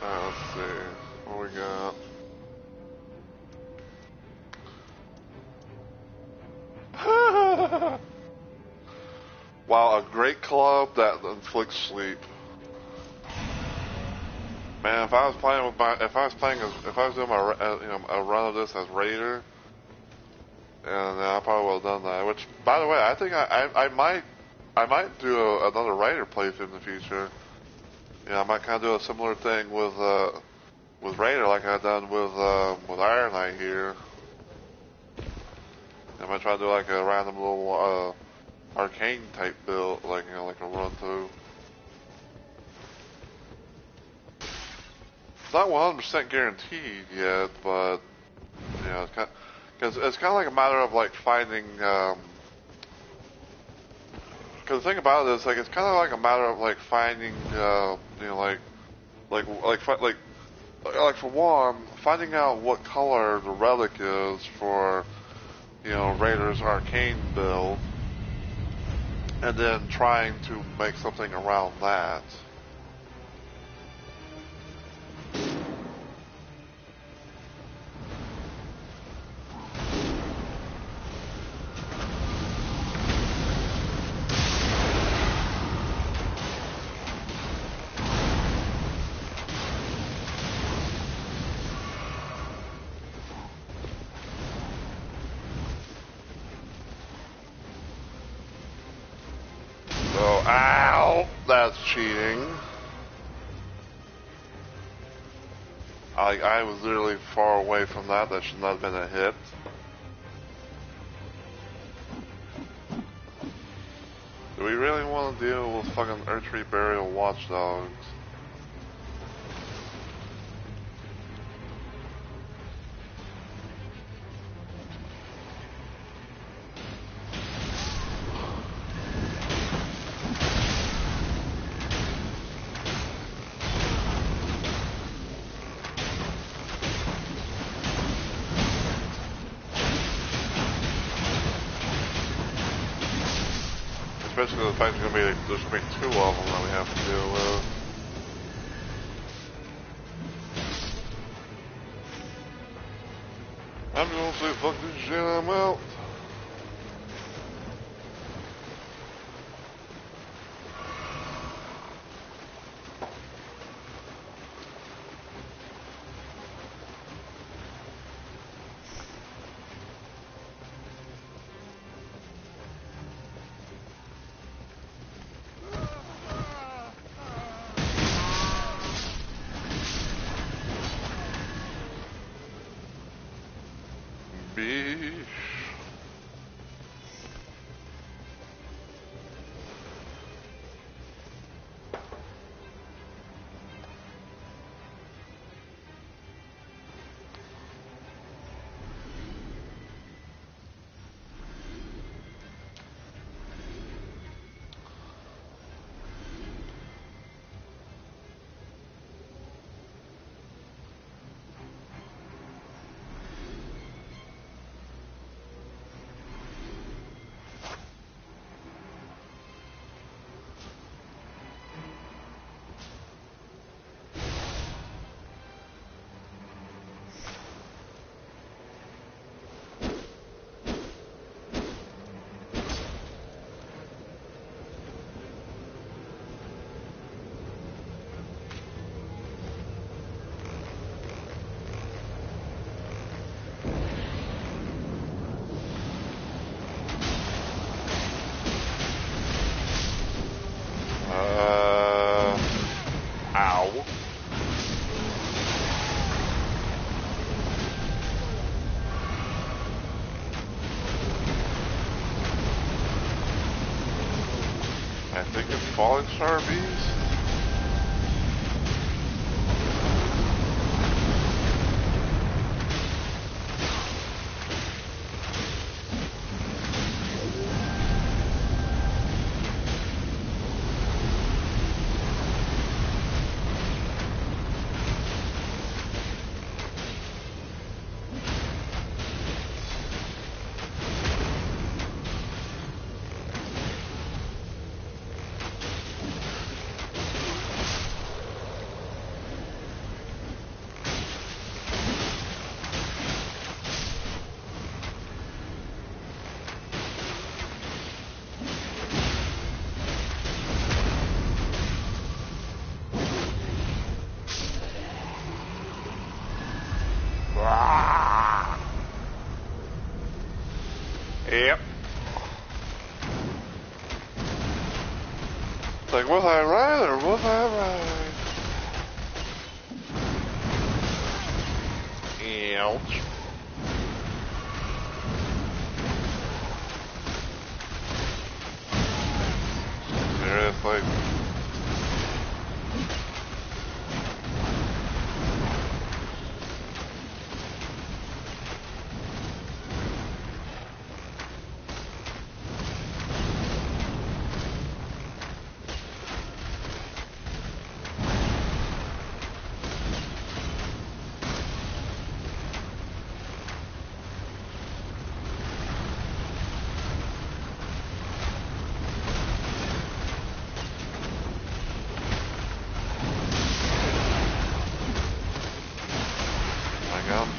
Alright, let's see what we got. Wow, a great club that inflicts sleep. Man, if I was doing a run of this as Raider, and I probably would have done that. Which, by the way, I think I might do another Raider playthrough in the future. I might kind of do a similar thing with Raider, like I've done with Ironeye here. I might try to do like a random little Arcaned type build, like like a run through. It's not 100% guaranteed yet, but it's kind of like a matter of like finding. Because the thing about it is, like, it's kind of like a matter of like finding, like for one, finding out what color the relic is for, Raider's Arcaned build. and then trying to make something around that. So, ow! That's cheating. I was literally far away from that. That should not have been a hit. Do we really want to deal with fucking Earthtree Burial Watchdogs? Especially the fact there's gonna be two of them that we have to deal with. I'm gonna say fuck this shit, I'm out. Beesh. Ow. I think it's falling star bees. Yep. It's like, was I right or was I right? Ouch. Seriously.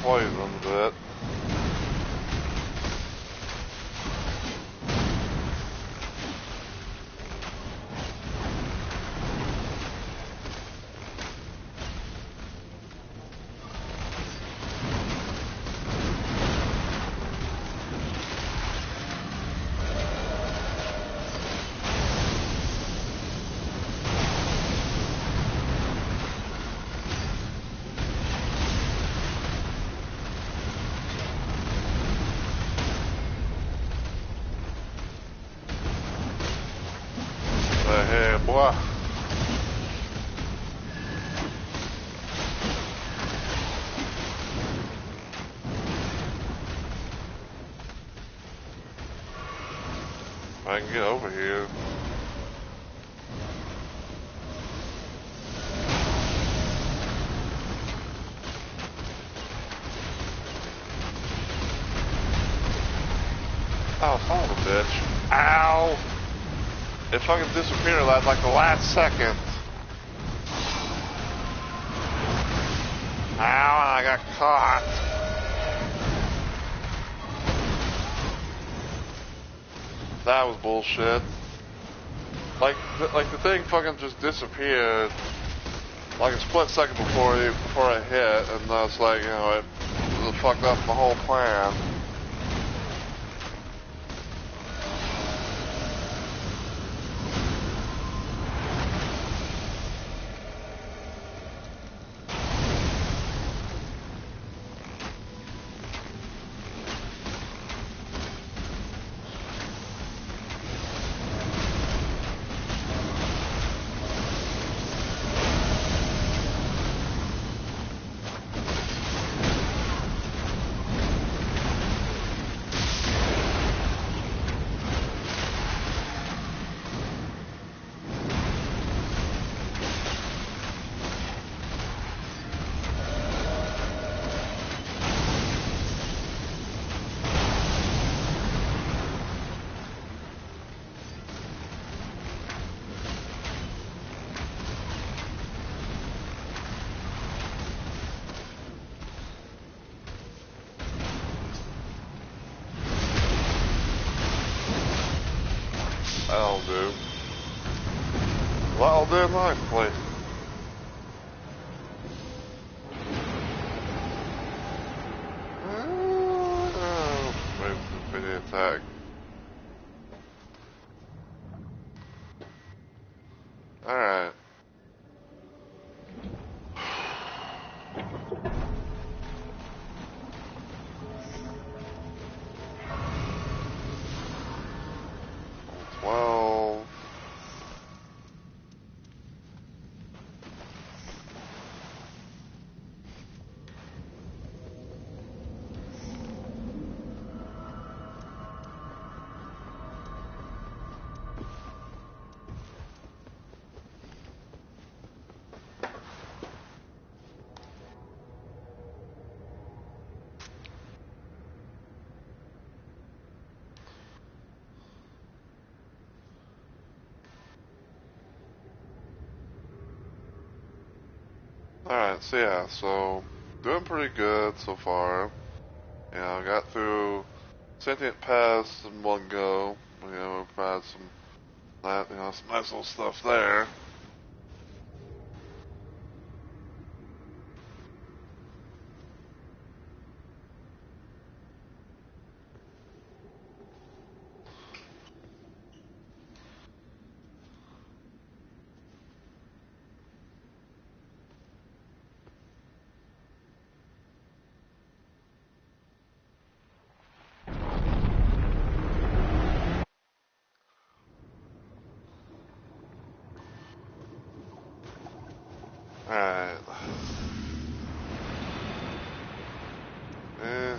poison a bit. Hey, boy. I can get over here. Oh, son of a bitch. Ow! It fucking disappeared at like the last second. Ow, I got caught. That was bullshit. Like the thing fucking just disappeared like a split second before I hit, and I was like, you know, it fucked up my whole plan. That'll do. That'll do nicely. Wait for the attack. Alright. Alright, so yeah, so doing pretty good so far. You know, got through Sentient Pass in one go. You know, we've had some nice little stuff there. Alright. Eh.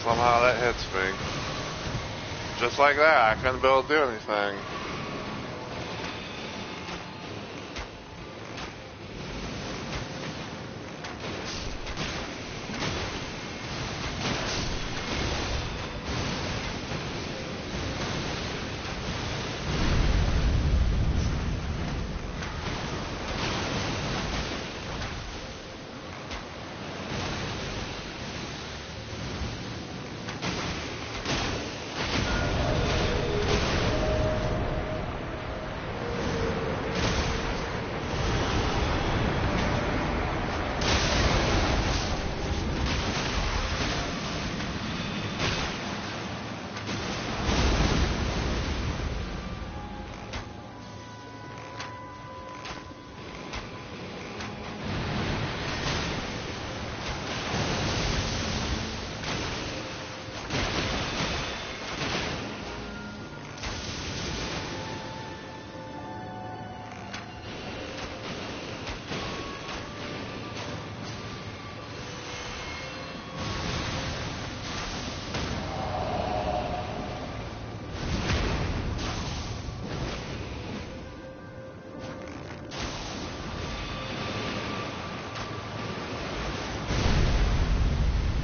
somehow that hits me. Just like that, I couldn't be able to do anything.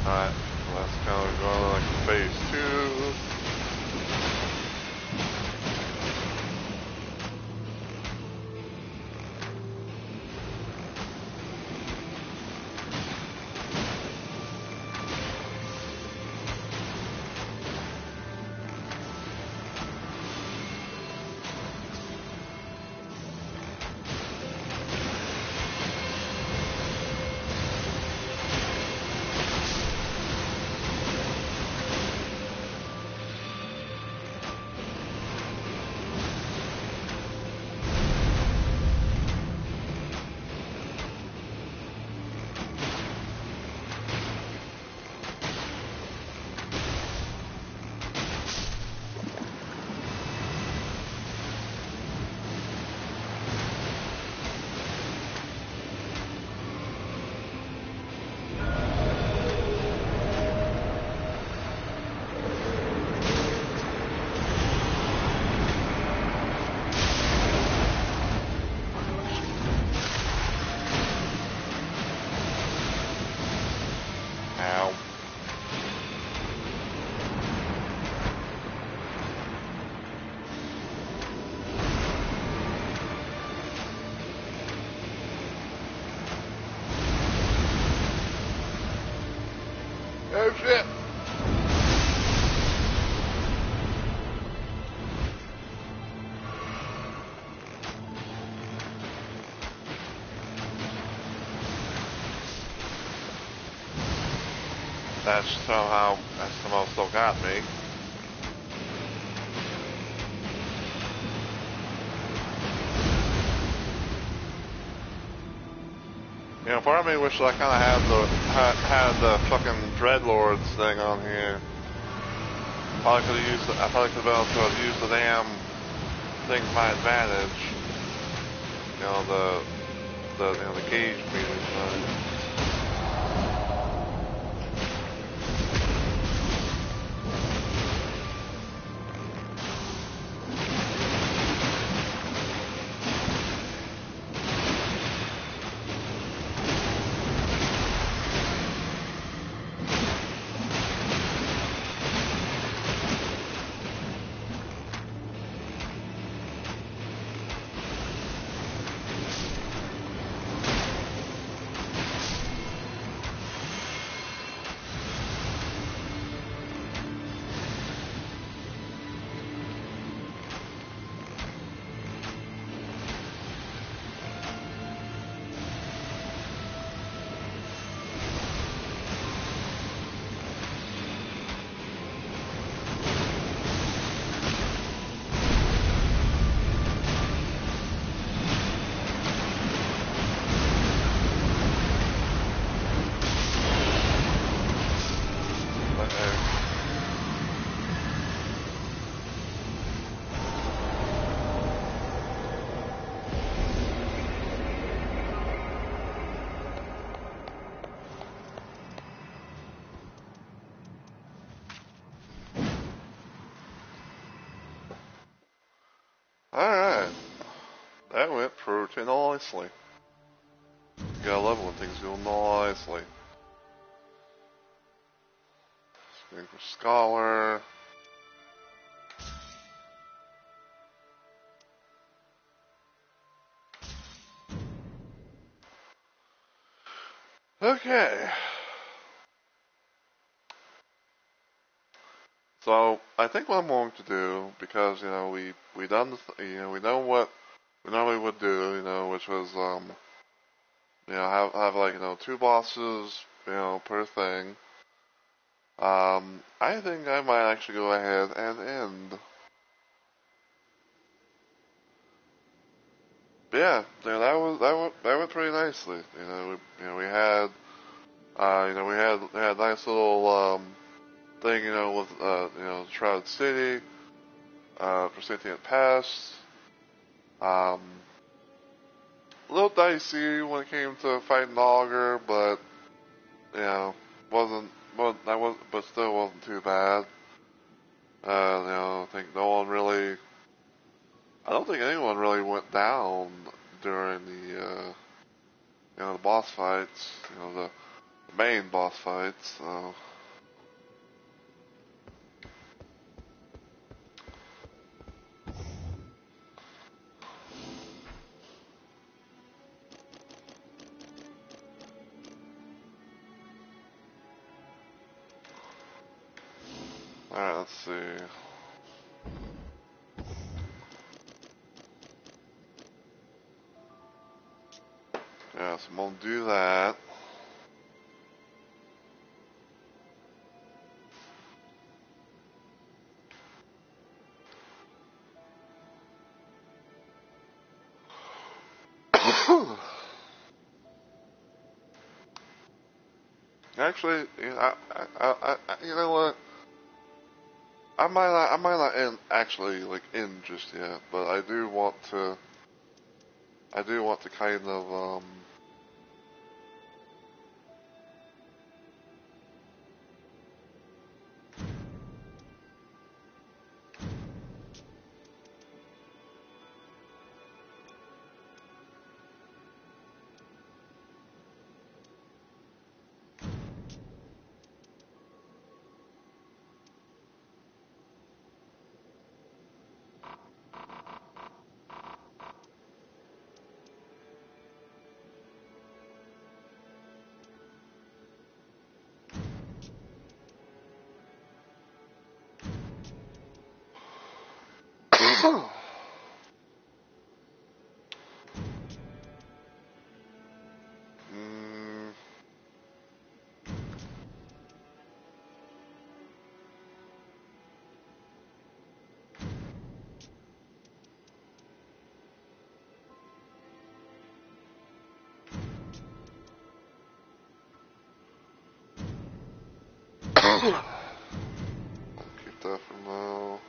Alright, well, that's kind of going like phase 2. Ow. Oh shit! That somehow still got me. You know, part of me wishes I kind of had the fucking Dreadlords thing on here. I probably could have been able to use the damn thing to my advantage. You know, the cage beating thing. That went pretty nicely. You gotta love when things go nicely. Looking for Scholar. Okay. So I think what I'm going to do, because we done we know what we normally would do, which was have like two bosses per thing. I think I might actually go ahead and end. But yeah, that went pretty nicely. We had we had a nice little thing with Shroud City, Persistient Pass. A little dicey when it came to fighting Augur, but wasn't well, that was but still wasn't too bad. I think no one really. I don't think anyone really went down during the boss fights. The main boss fights. So. Alright, let's see. Yeah, so I'm gonna do that. Actually, you know what? I might not end actually end just yet, but I do want to kind of mm, keep that for now.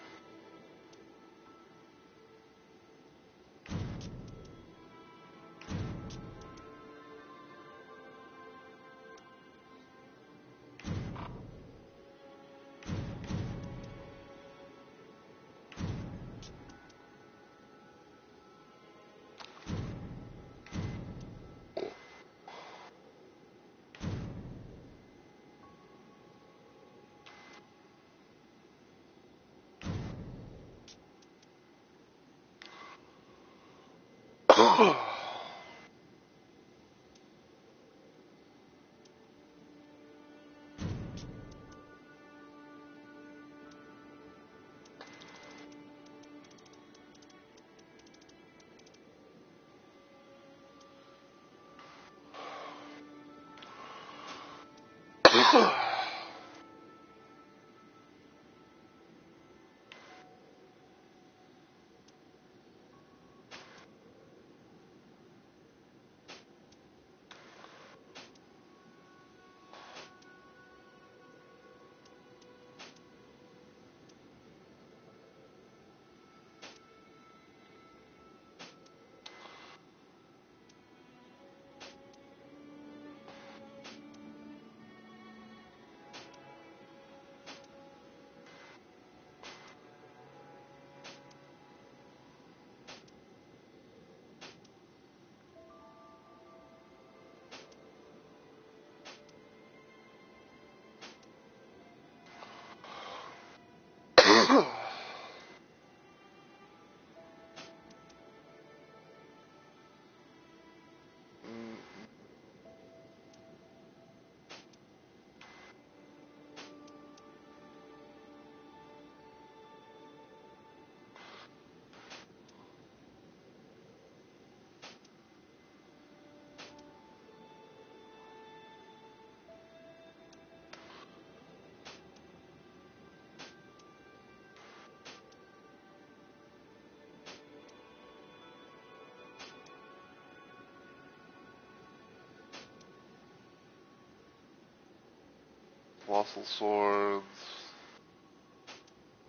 Fossil swords.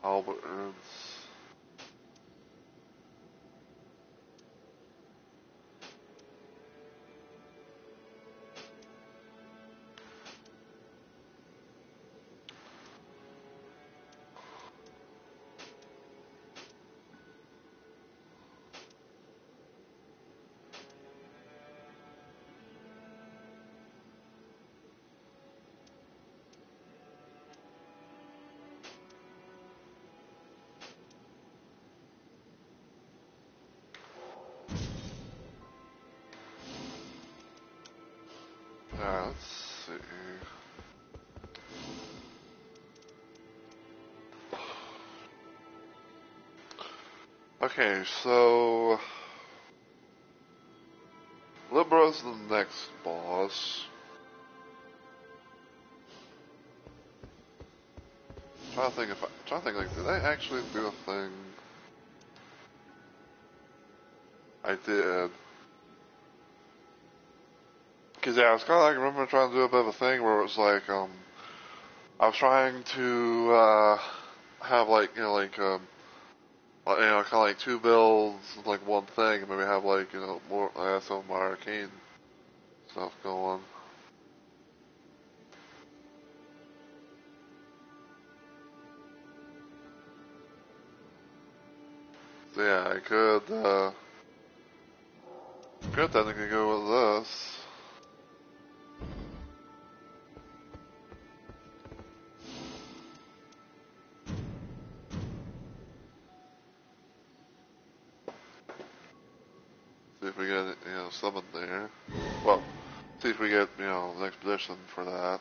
Halberds. Let's see. Okay, so Libra's the next boss. Trying to think like, did I actually do a thing? I did. Cause yeah, I was kinda like, I remember trying to do a bit of a thing where it was like, I was trying to, have like, kinda like two builds, like one thing, and maybe have like, more, some of my arcane stuff going. So yeah, I could technically go with this. See if we get, summon there. Well, see if we get, an expedition for that.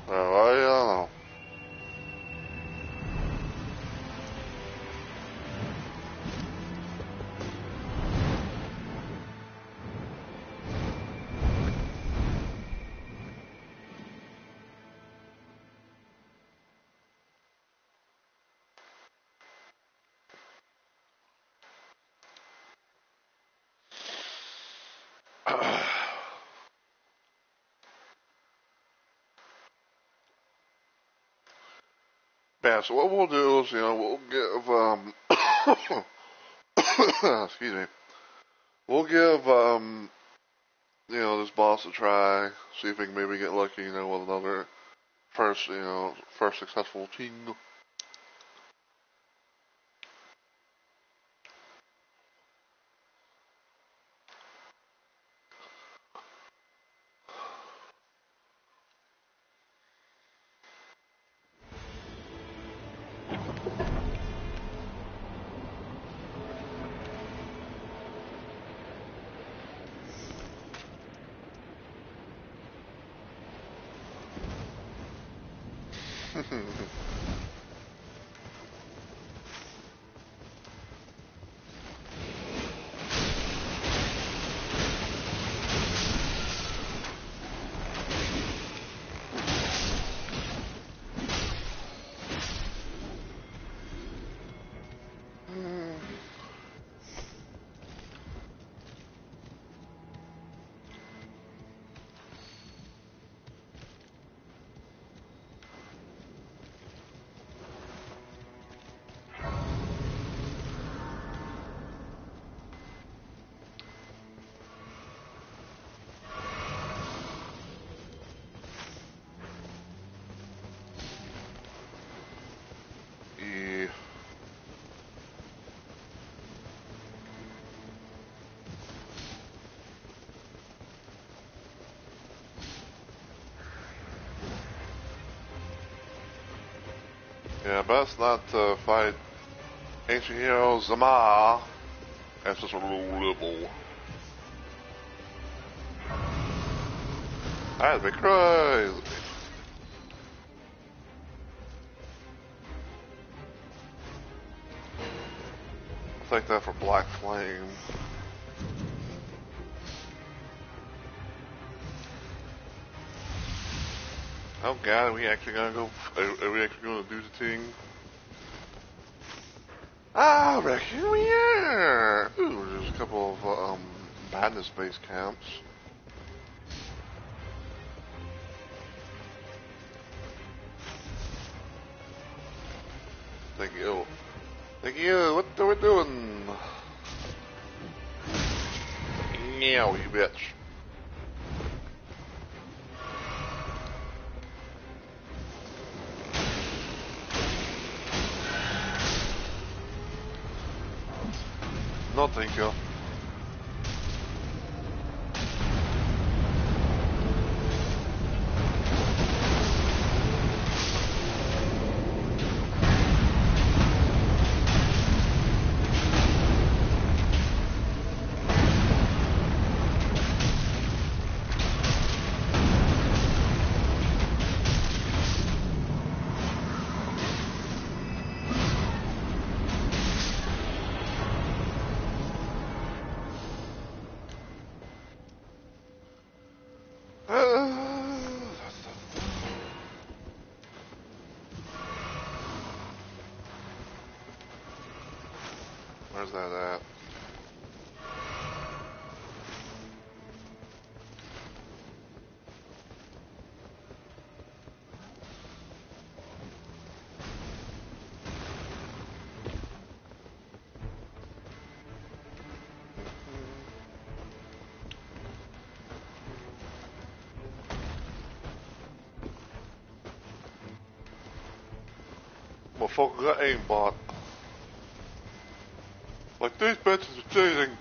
Well, I don't know. Yeah, so what we'll do is, we'll give, excuse me. We'll give, this boss a try. See if we can maybe get lucky, with another first successful team. Yeah, best not to fight ancient hero Zama. That's just a little level. That'd be crazy. take that for Black Flame. Oh god, are we actually gonna go? Are we actually gonna do the thing? I reckon we are! Ooh, there's a couple of madness base camps. Thank you. Thank you. What are we doing? Yeah, you bitch. No, thank you. Where's that at? Motherfucker got aimbot. Like these bitches are cheating.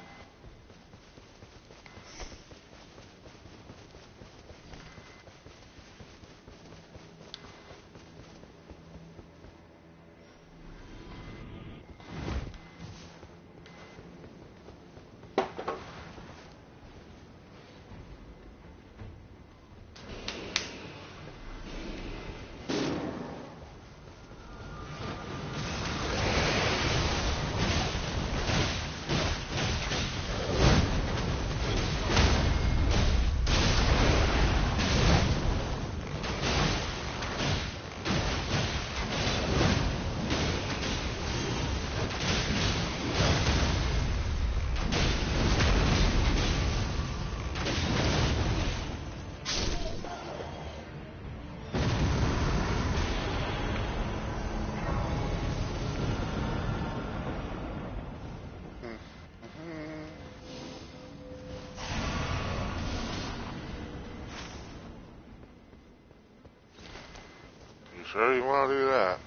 You sure you want to do that?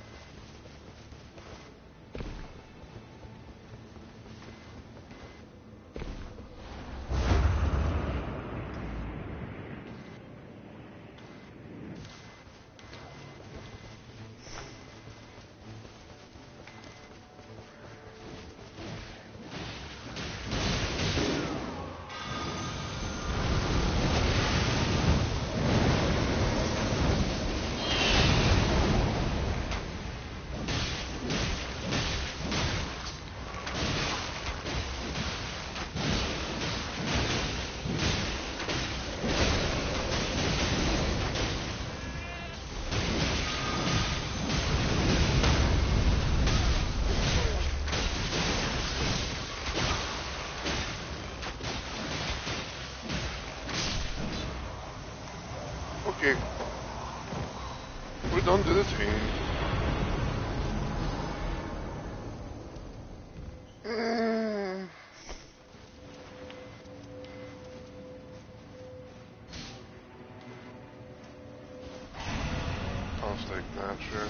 Okay. We're done to the team. I'll take that, sure.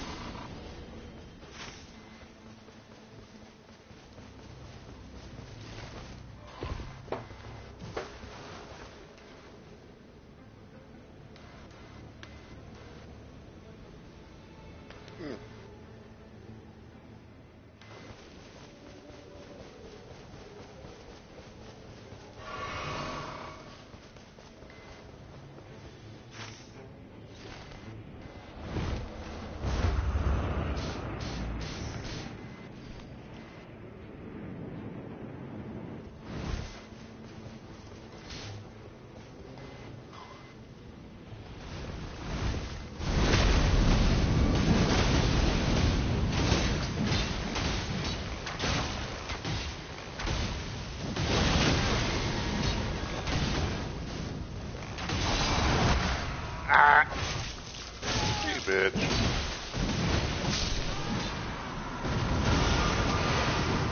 bitch.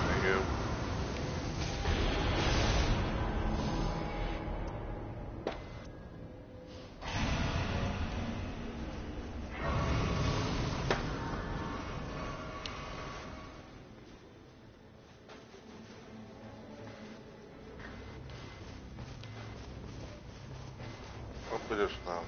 Thank you. What is now?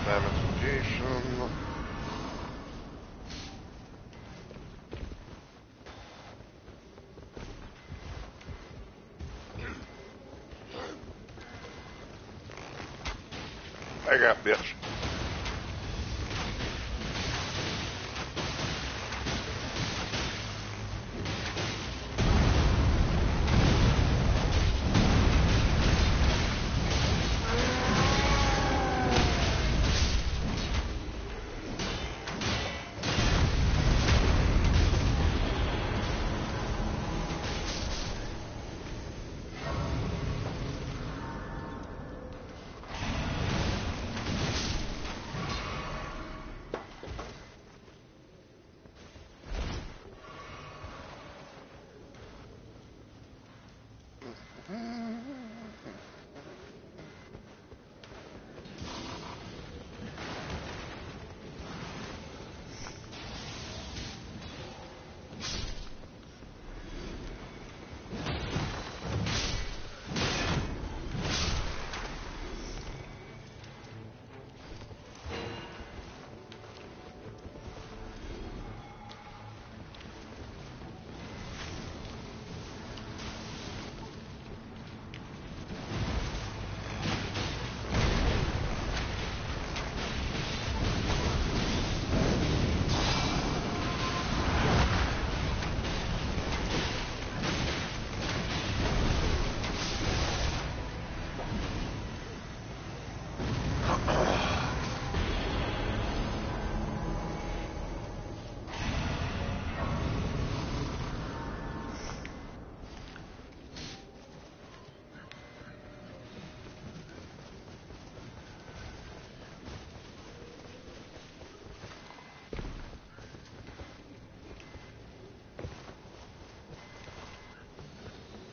Navigation. I got bitch.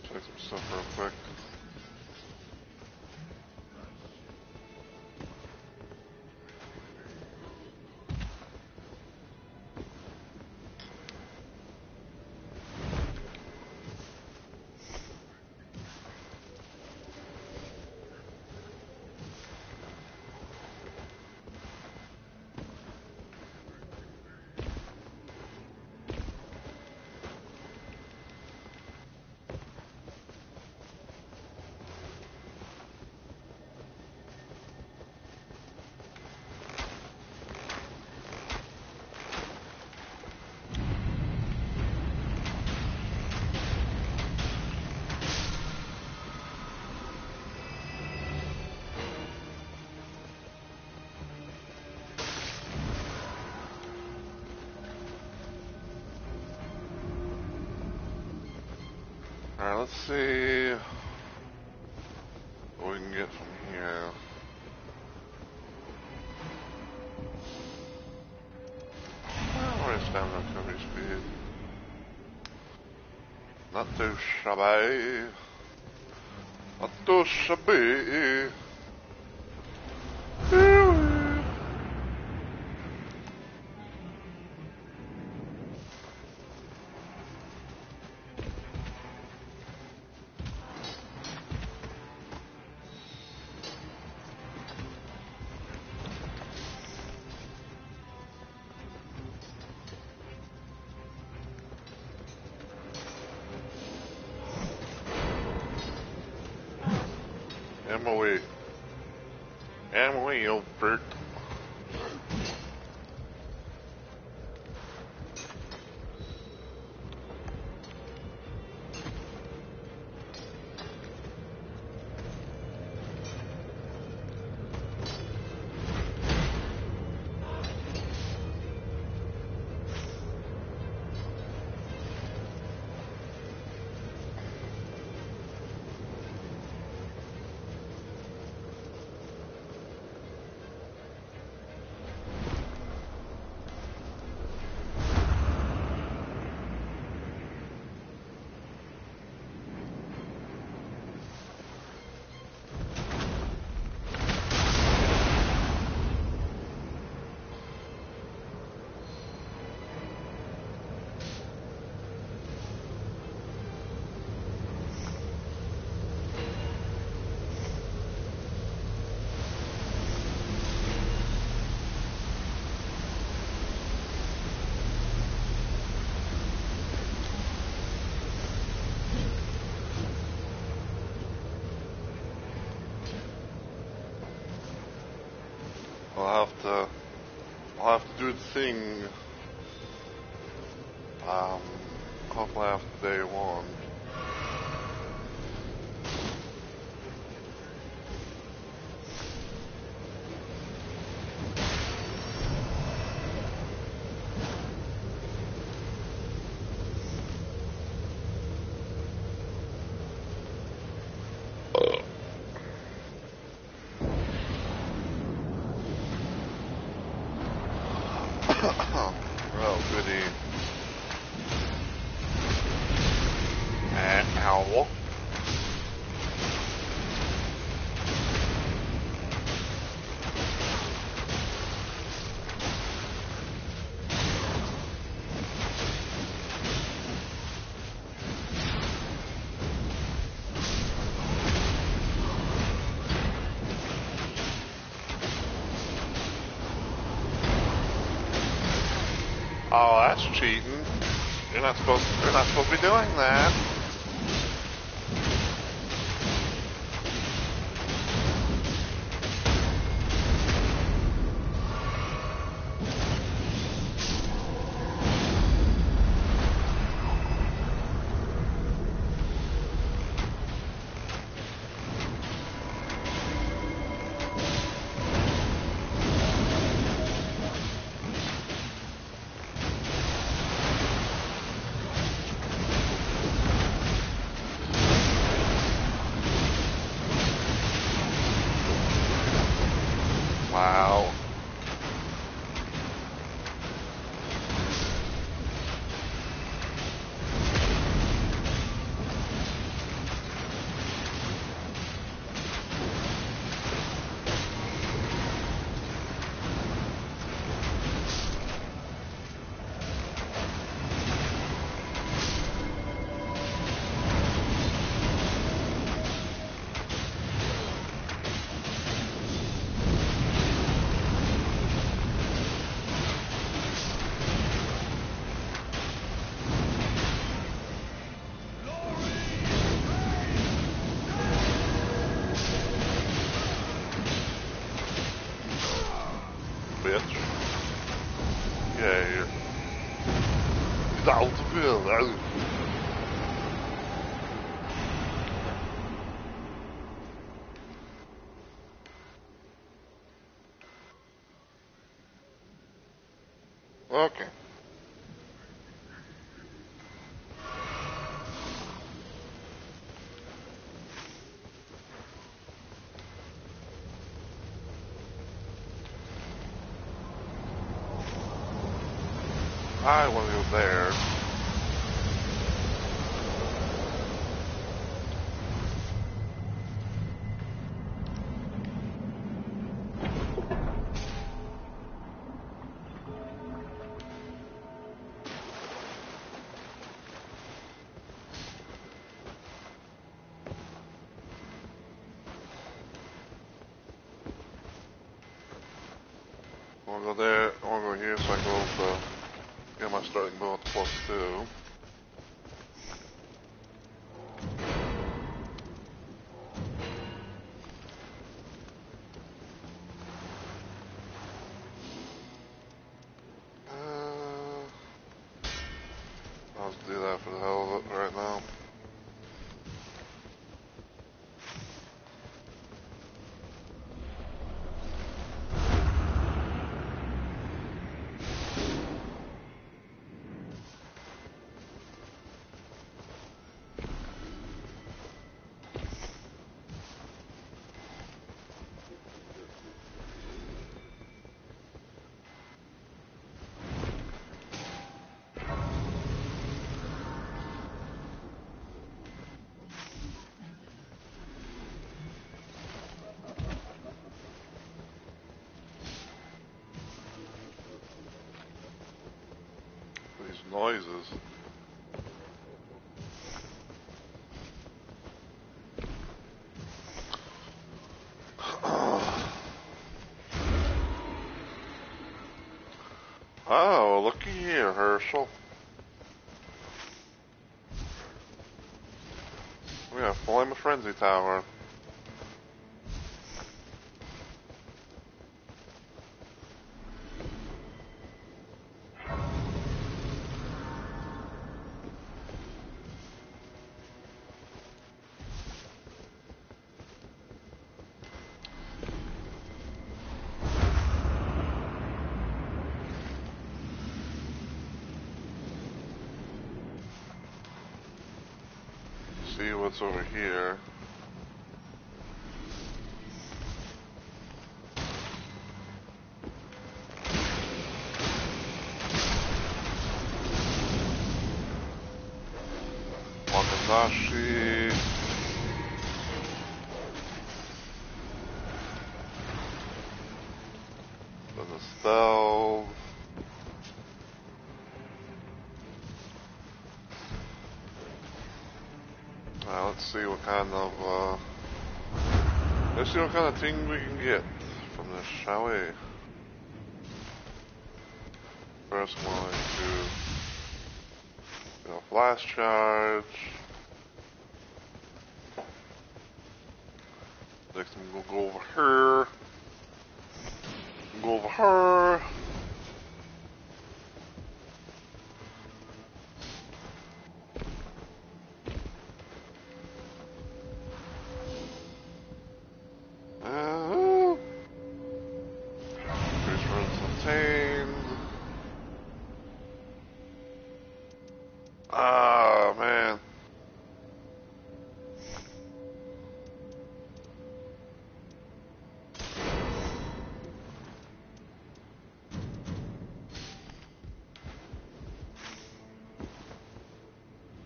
Check some stuff real quick. Alright, let's see what we can get from here. Alright, stamina recovery speed. Not too shabby. Not too shabby. my way. Out of my way, old Bert. I'll have to do the thing. Hopefully after day one. Oh, goody. Owl. Oh, that's cheating. You're not supposed to be doing that. Wow. Bitch. Yeah, here. Get out the field. Okay. I want to go there. I want to go there. I want to go here so I can go get my starting boat +2. Let's do that for the hell of it right now. These noises. Oh, looky here, Herschel. We have Flame of Frenzy Tower. See what's over here. Wakanashi. Then the spell. Let's see what kind of let's see what kind of thing we can get from this, shall we? First one to flash charge. Next I'm gonna go over here. Go over here. Ah, man.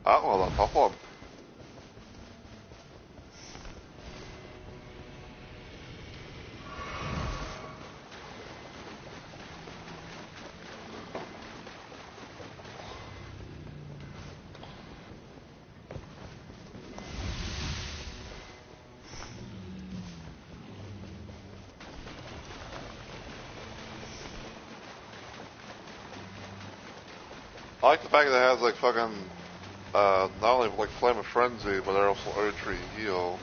Ah, well, that's a tough one. I like the fact that it has like fucking, not only like Flame of Frenzy, but also Archery Heal.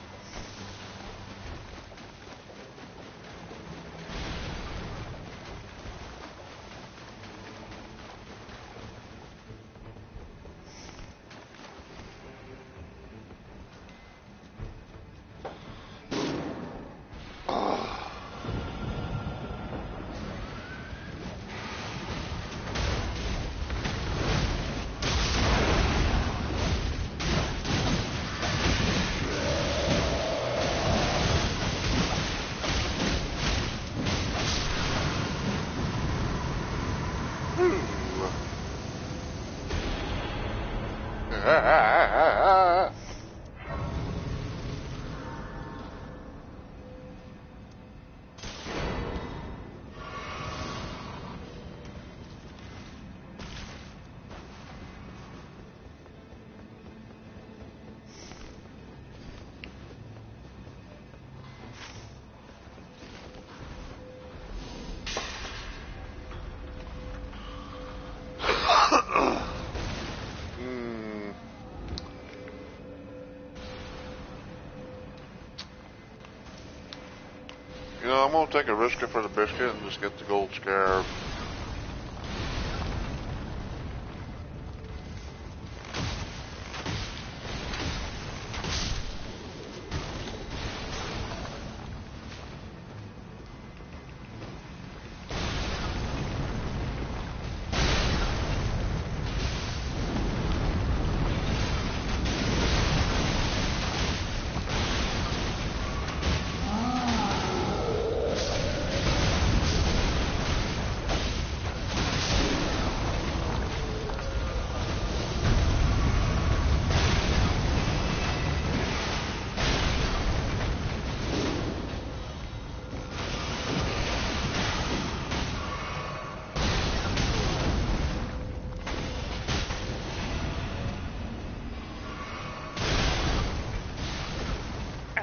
You know, I'm gonna take a risk for the biscuit and just get the gold scarab.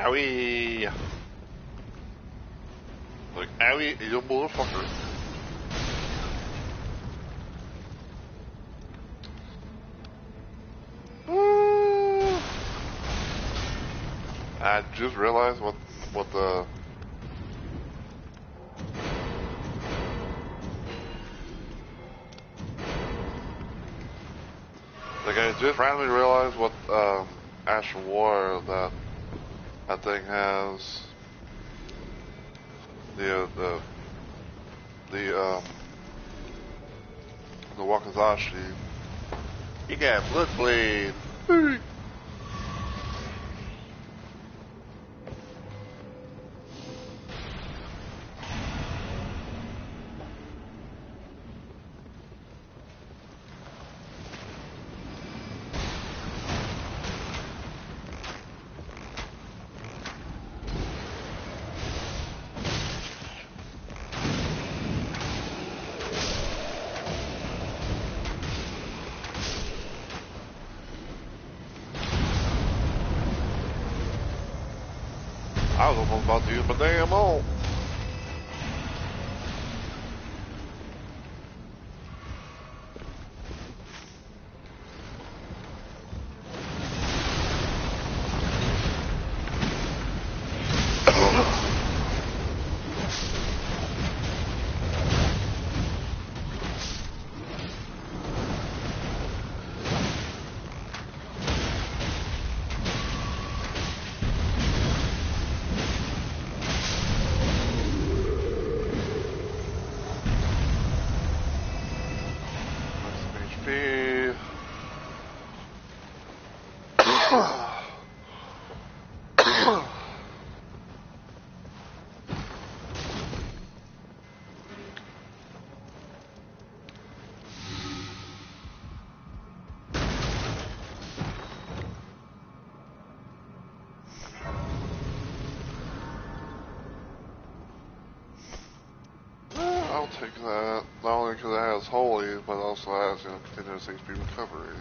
Owie! Like, owie, you motherfucker. I just realized what the... Like, I just randomly realized what, Ash War that thing has. The Wakazashi. You got Bloodblade. I was almost about to use my damn ult. HP. I'll take that. Not only because it has holy, but also has, continuous HP recovery.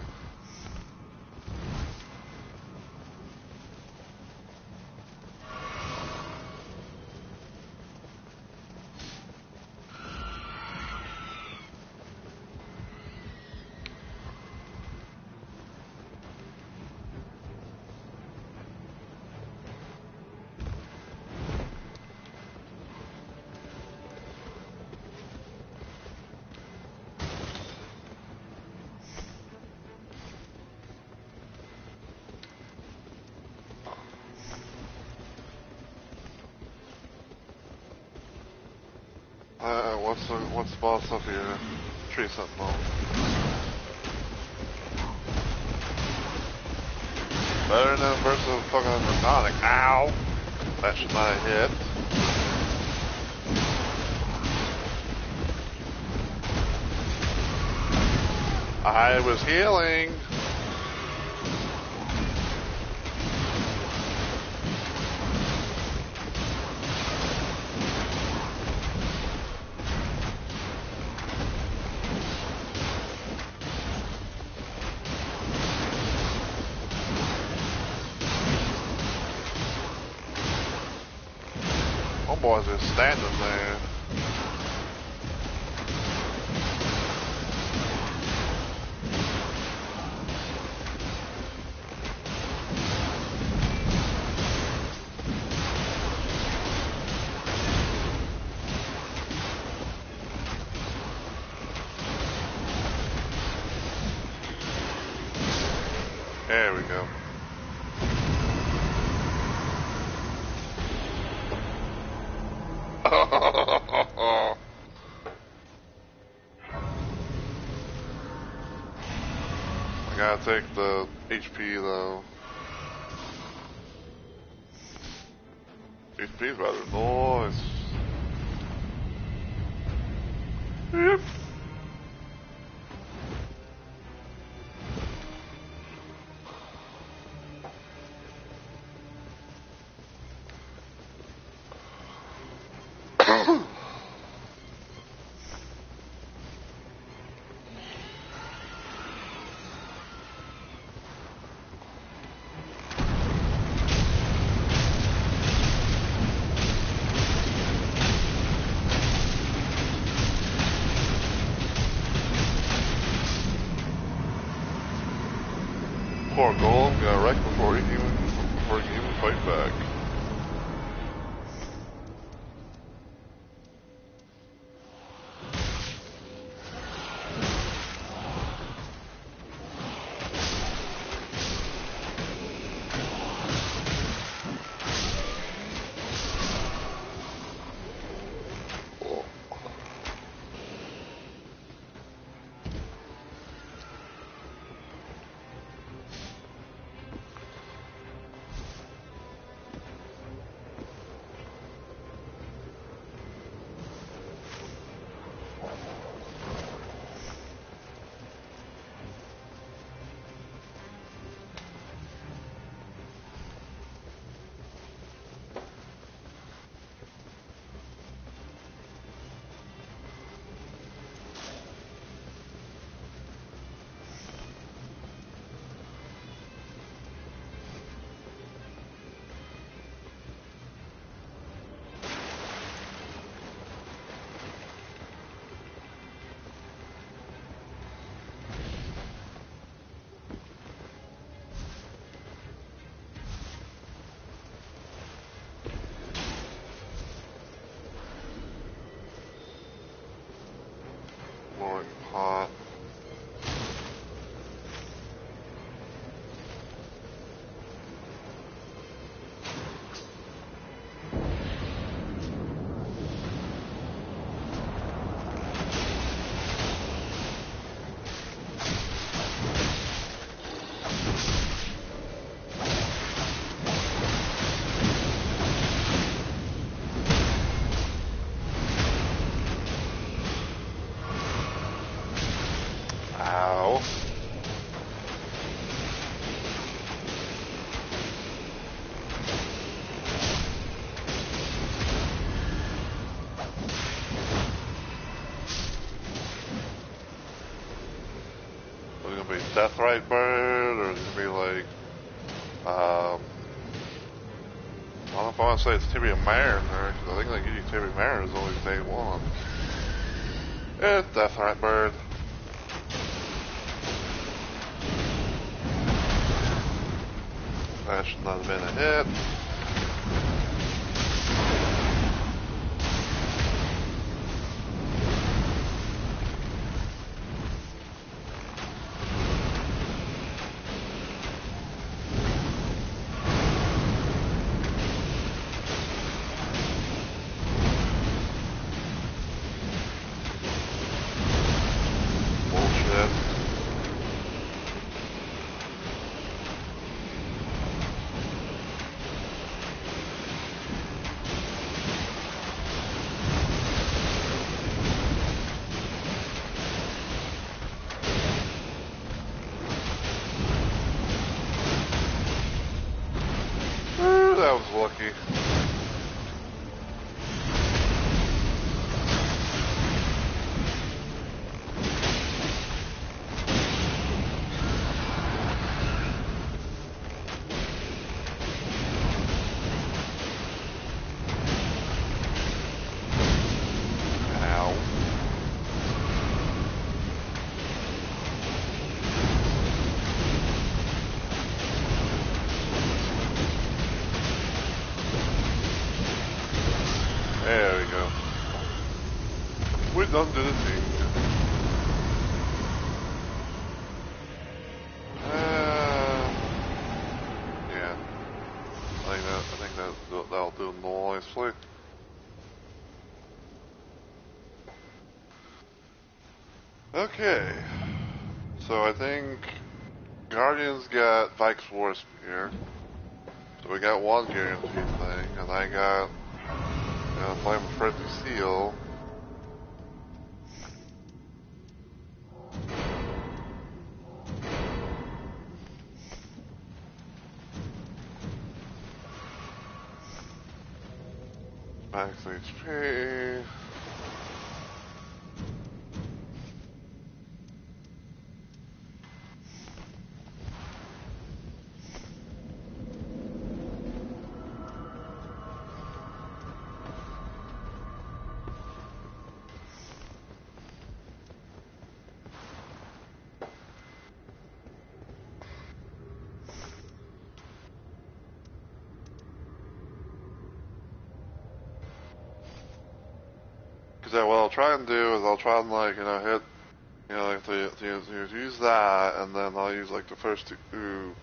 What's the boss up here? Tree Sentinel. Better than versus fucking Draconic. Ow! That should not have hit. I was healing. Boys are standing there. There we go. I gotta take the HP though. HP is rather nice. Yep. far Golem got wrecked before he can even fight back. Lord Pot. Ow. Is it gonna be Deathrite Bird, or is it gonna be like, I don't know if I want to say it's Tibia Mare in there, because I think they give you Tibia Mare is always day one. It's Deathrite Bird. That should not have been a hit. Bullshit. Ooh, that was lucky. Ow. There we go. We done did a thing. Yeah. I think that'll do nicely. Okay. So I think Guardians got Vike's Wasp here. So we got one guaranteed thing, and I got Flame of Frenzy Seal. Max HP. yeah, what I'll try and do is I'll try and like hit like use that, and then I'll use like the first two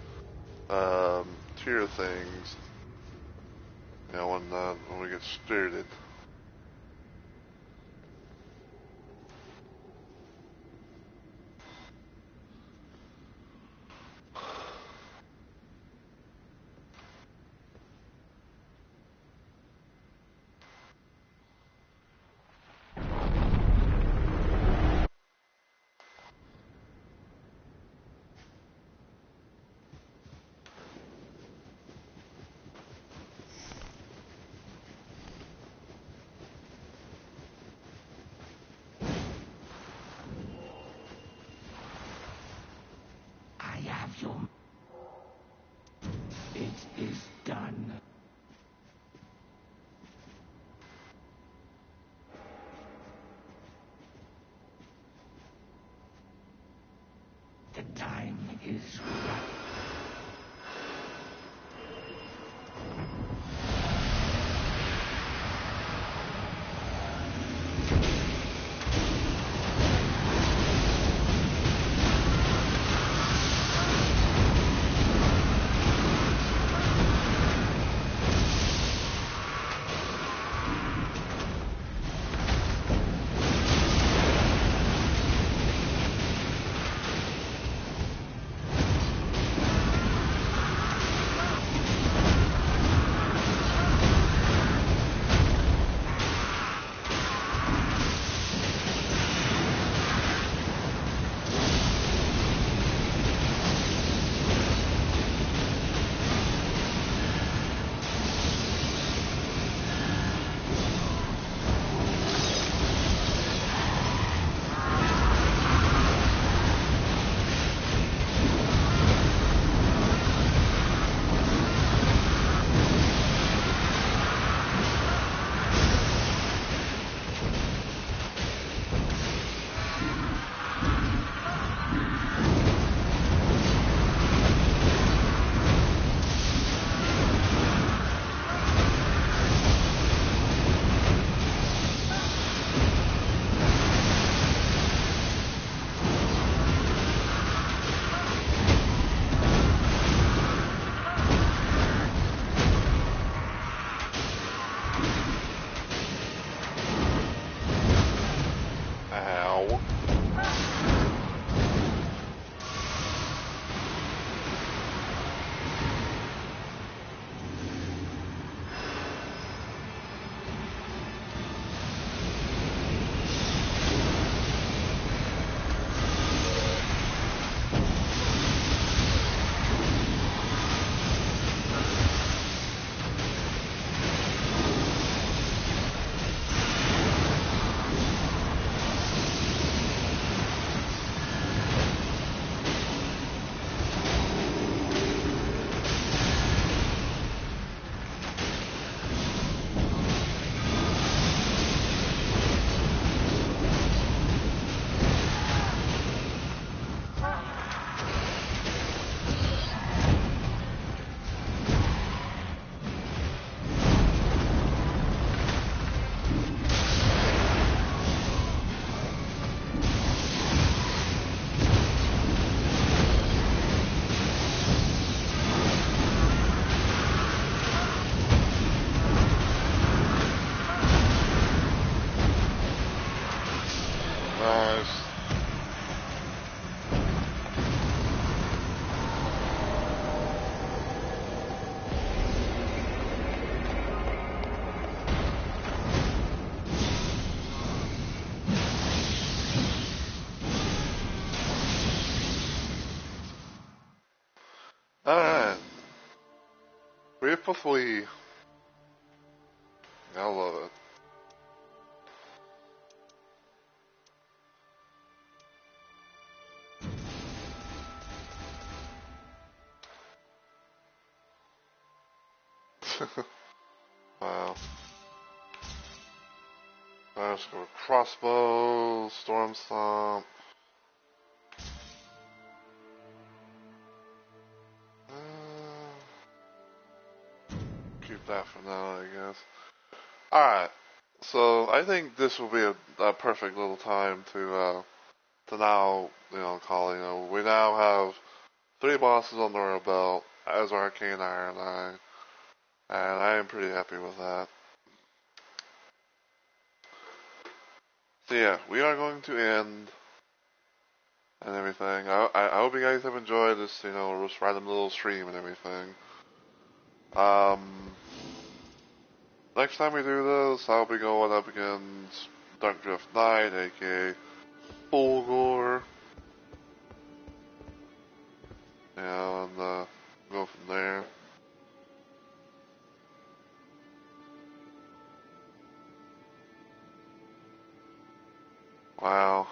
tier things. When we get spirited. I have you. It is done. The time is right. Ow. Nice. Alright. Briefly. I love it. Wow. Let's go with crossbow, storm stomp. Keep that for now, I guess. Alright. So I think this will be a perfect little time to now, call, we now have 3 bosses under our belt as Arcaned Ironeye, and I am pretty happy with that. So yeah, we are going to end and everything. I hope you guys have enjoyed this, just random little stream and everything. Um, Next time we do this, I'll be going up against Dark Drift Knight, aka Fulgor. And go from there. Wow.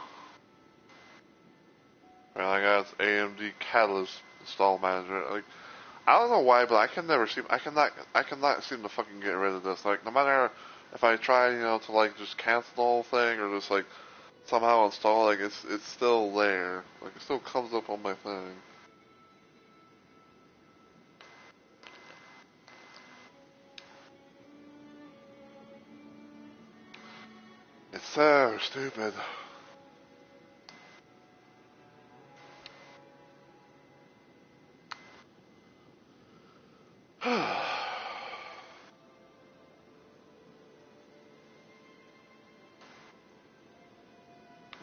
Man, I got AMD Catalyst install manager. Like, I don't know why, but I cannot seem to fucking get rid of this. Like, no matter if I try, to like just cancel the whole thing or just like somehow install, like it's still there. Like, it still comes up on my thing. It's so stupid.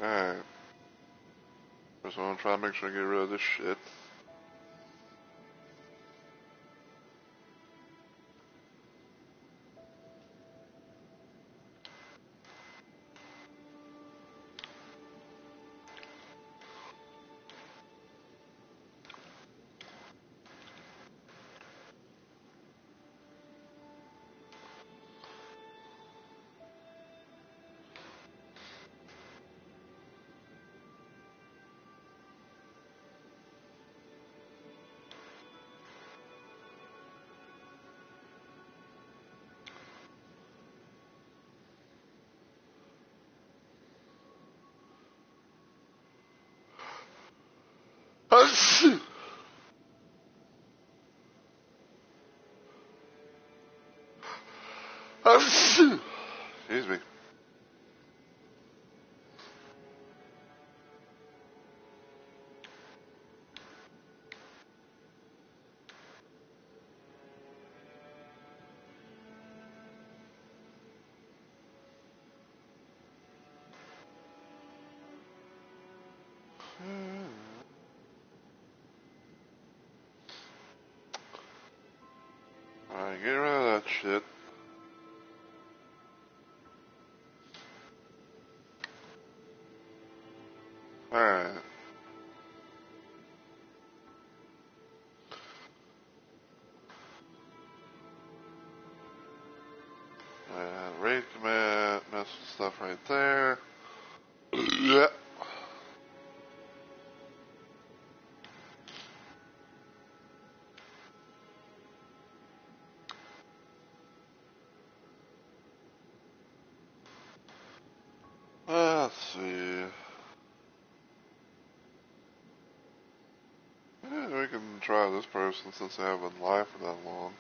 Alright. Just want to try to make sure I get rid of this shit. Excuse me. Alright, get rid of that shit. Alright. Raid command, mess with stuff right there. Yeah. Let's see. Yeah, we can try this person since they haven't been live for that long.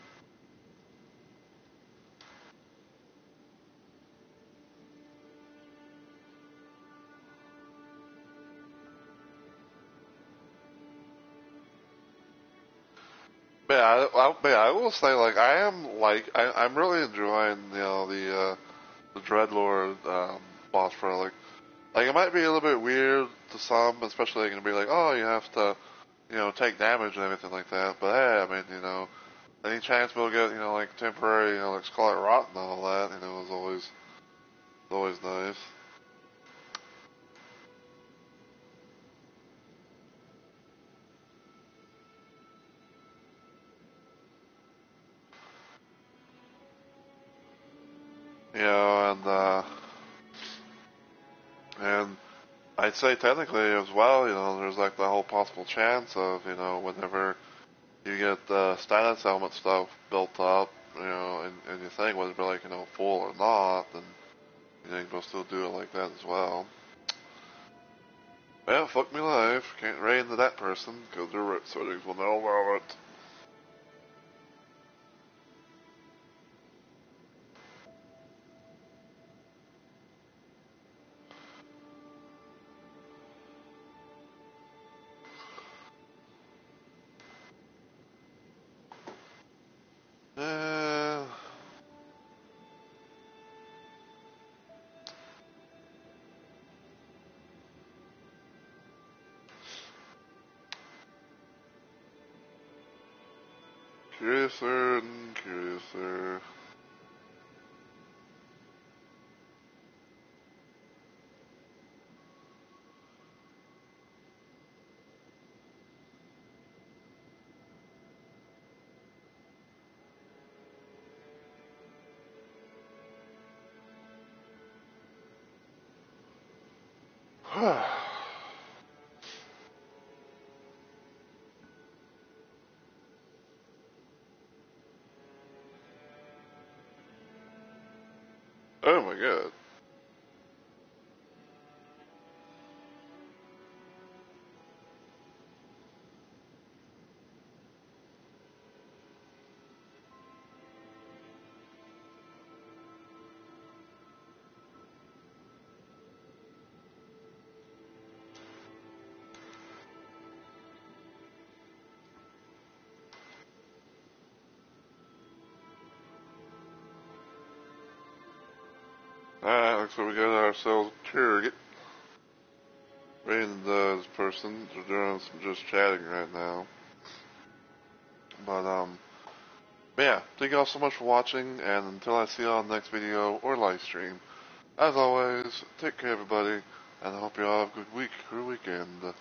I will say, like, I'm really enjoying, the Dreadlord, boss pro. Like, it might be a little bit weird to some, especially gonna be like, oh, you have to, take damage and everything like that. But hey, I mean, any chance we'll get, like temporary, like Scarlet Rot and all that, is always nice. And I'd say technically as well, there's like the whole possible chance of, whenever you get the status element stuff built up, and you think whether it be like, full or not, then, you can still do it like that as well. Well, fuck me life. Can't raid into that person, because their root settings will not allow it. Curiouser and curiouser. Oh my god. Alright, looks like we got ourselves a target. And this person, they're doing some just chatting right now. But yeah, thank you all so much for watching, and until I see you on the next video or live stream, as always, take care everybody, and I hope you all have a good week or weekend.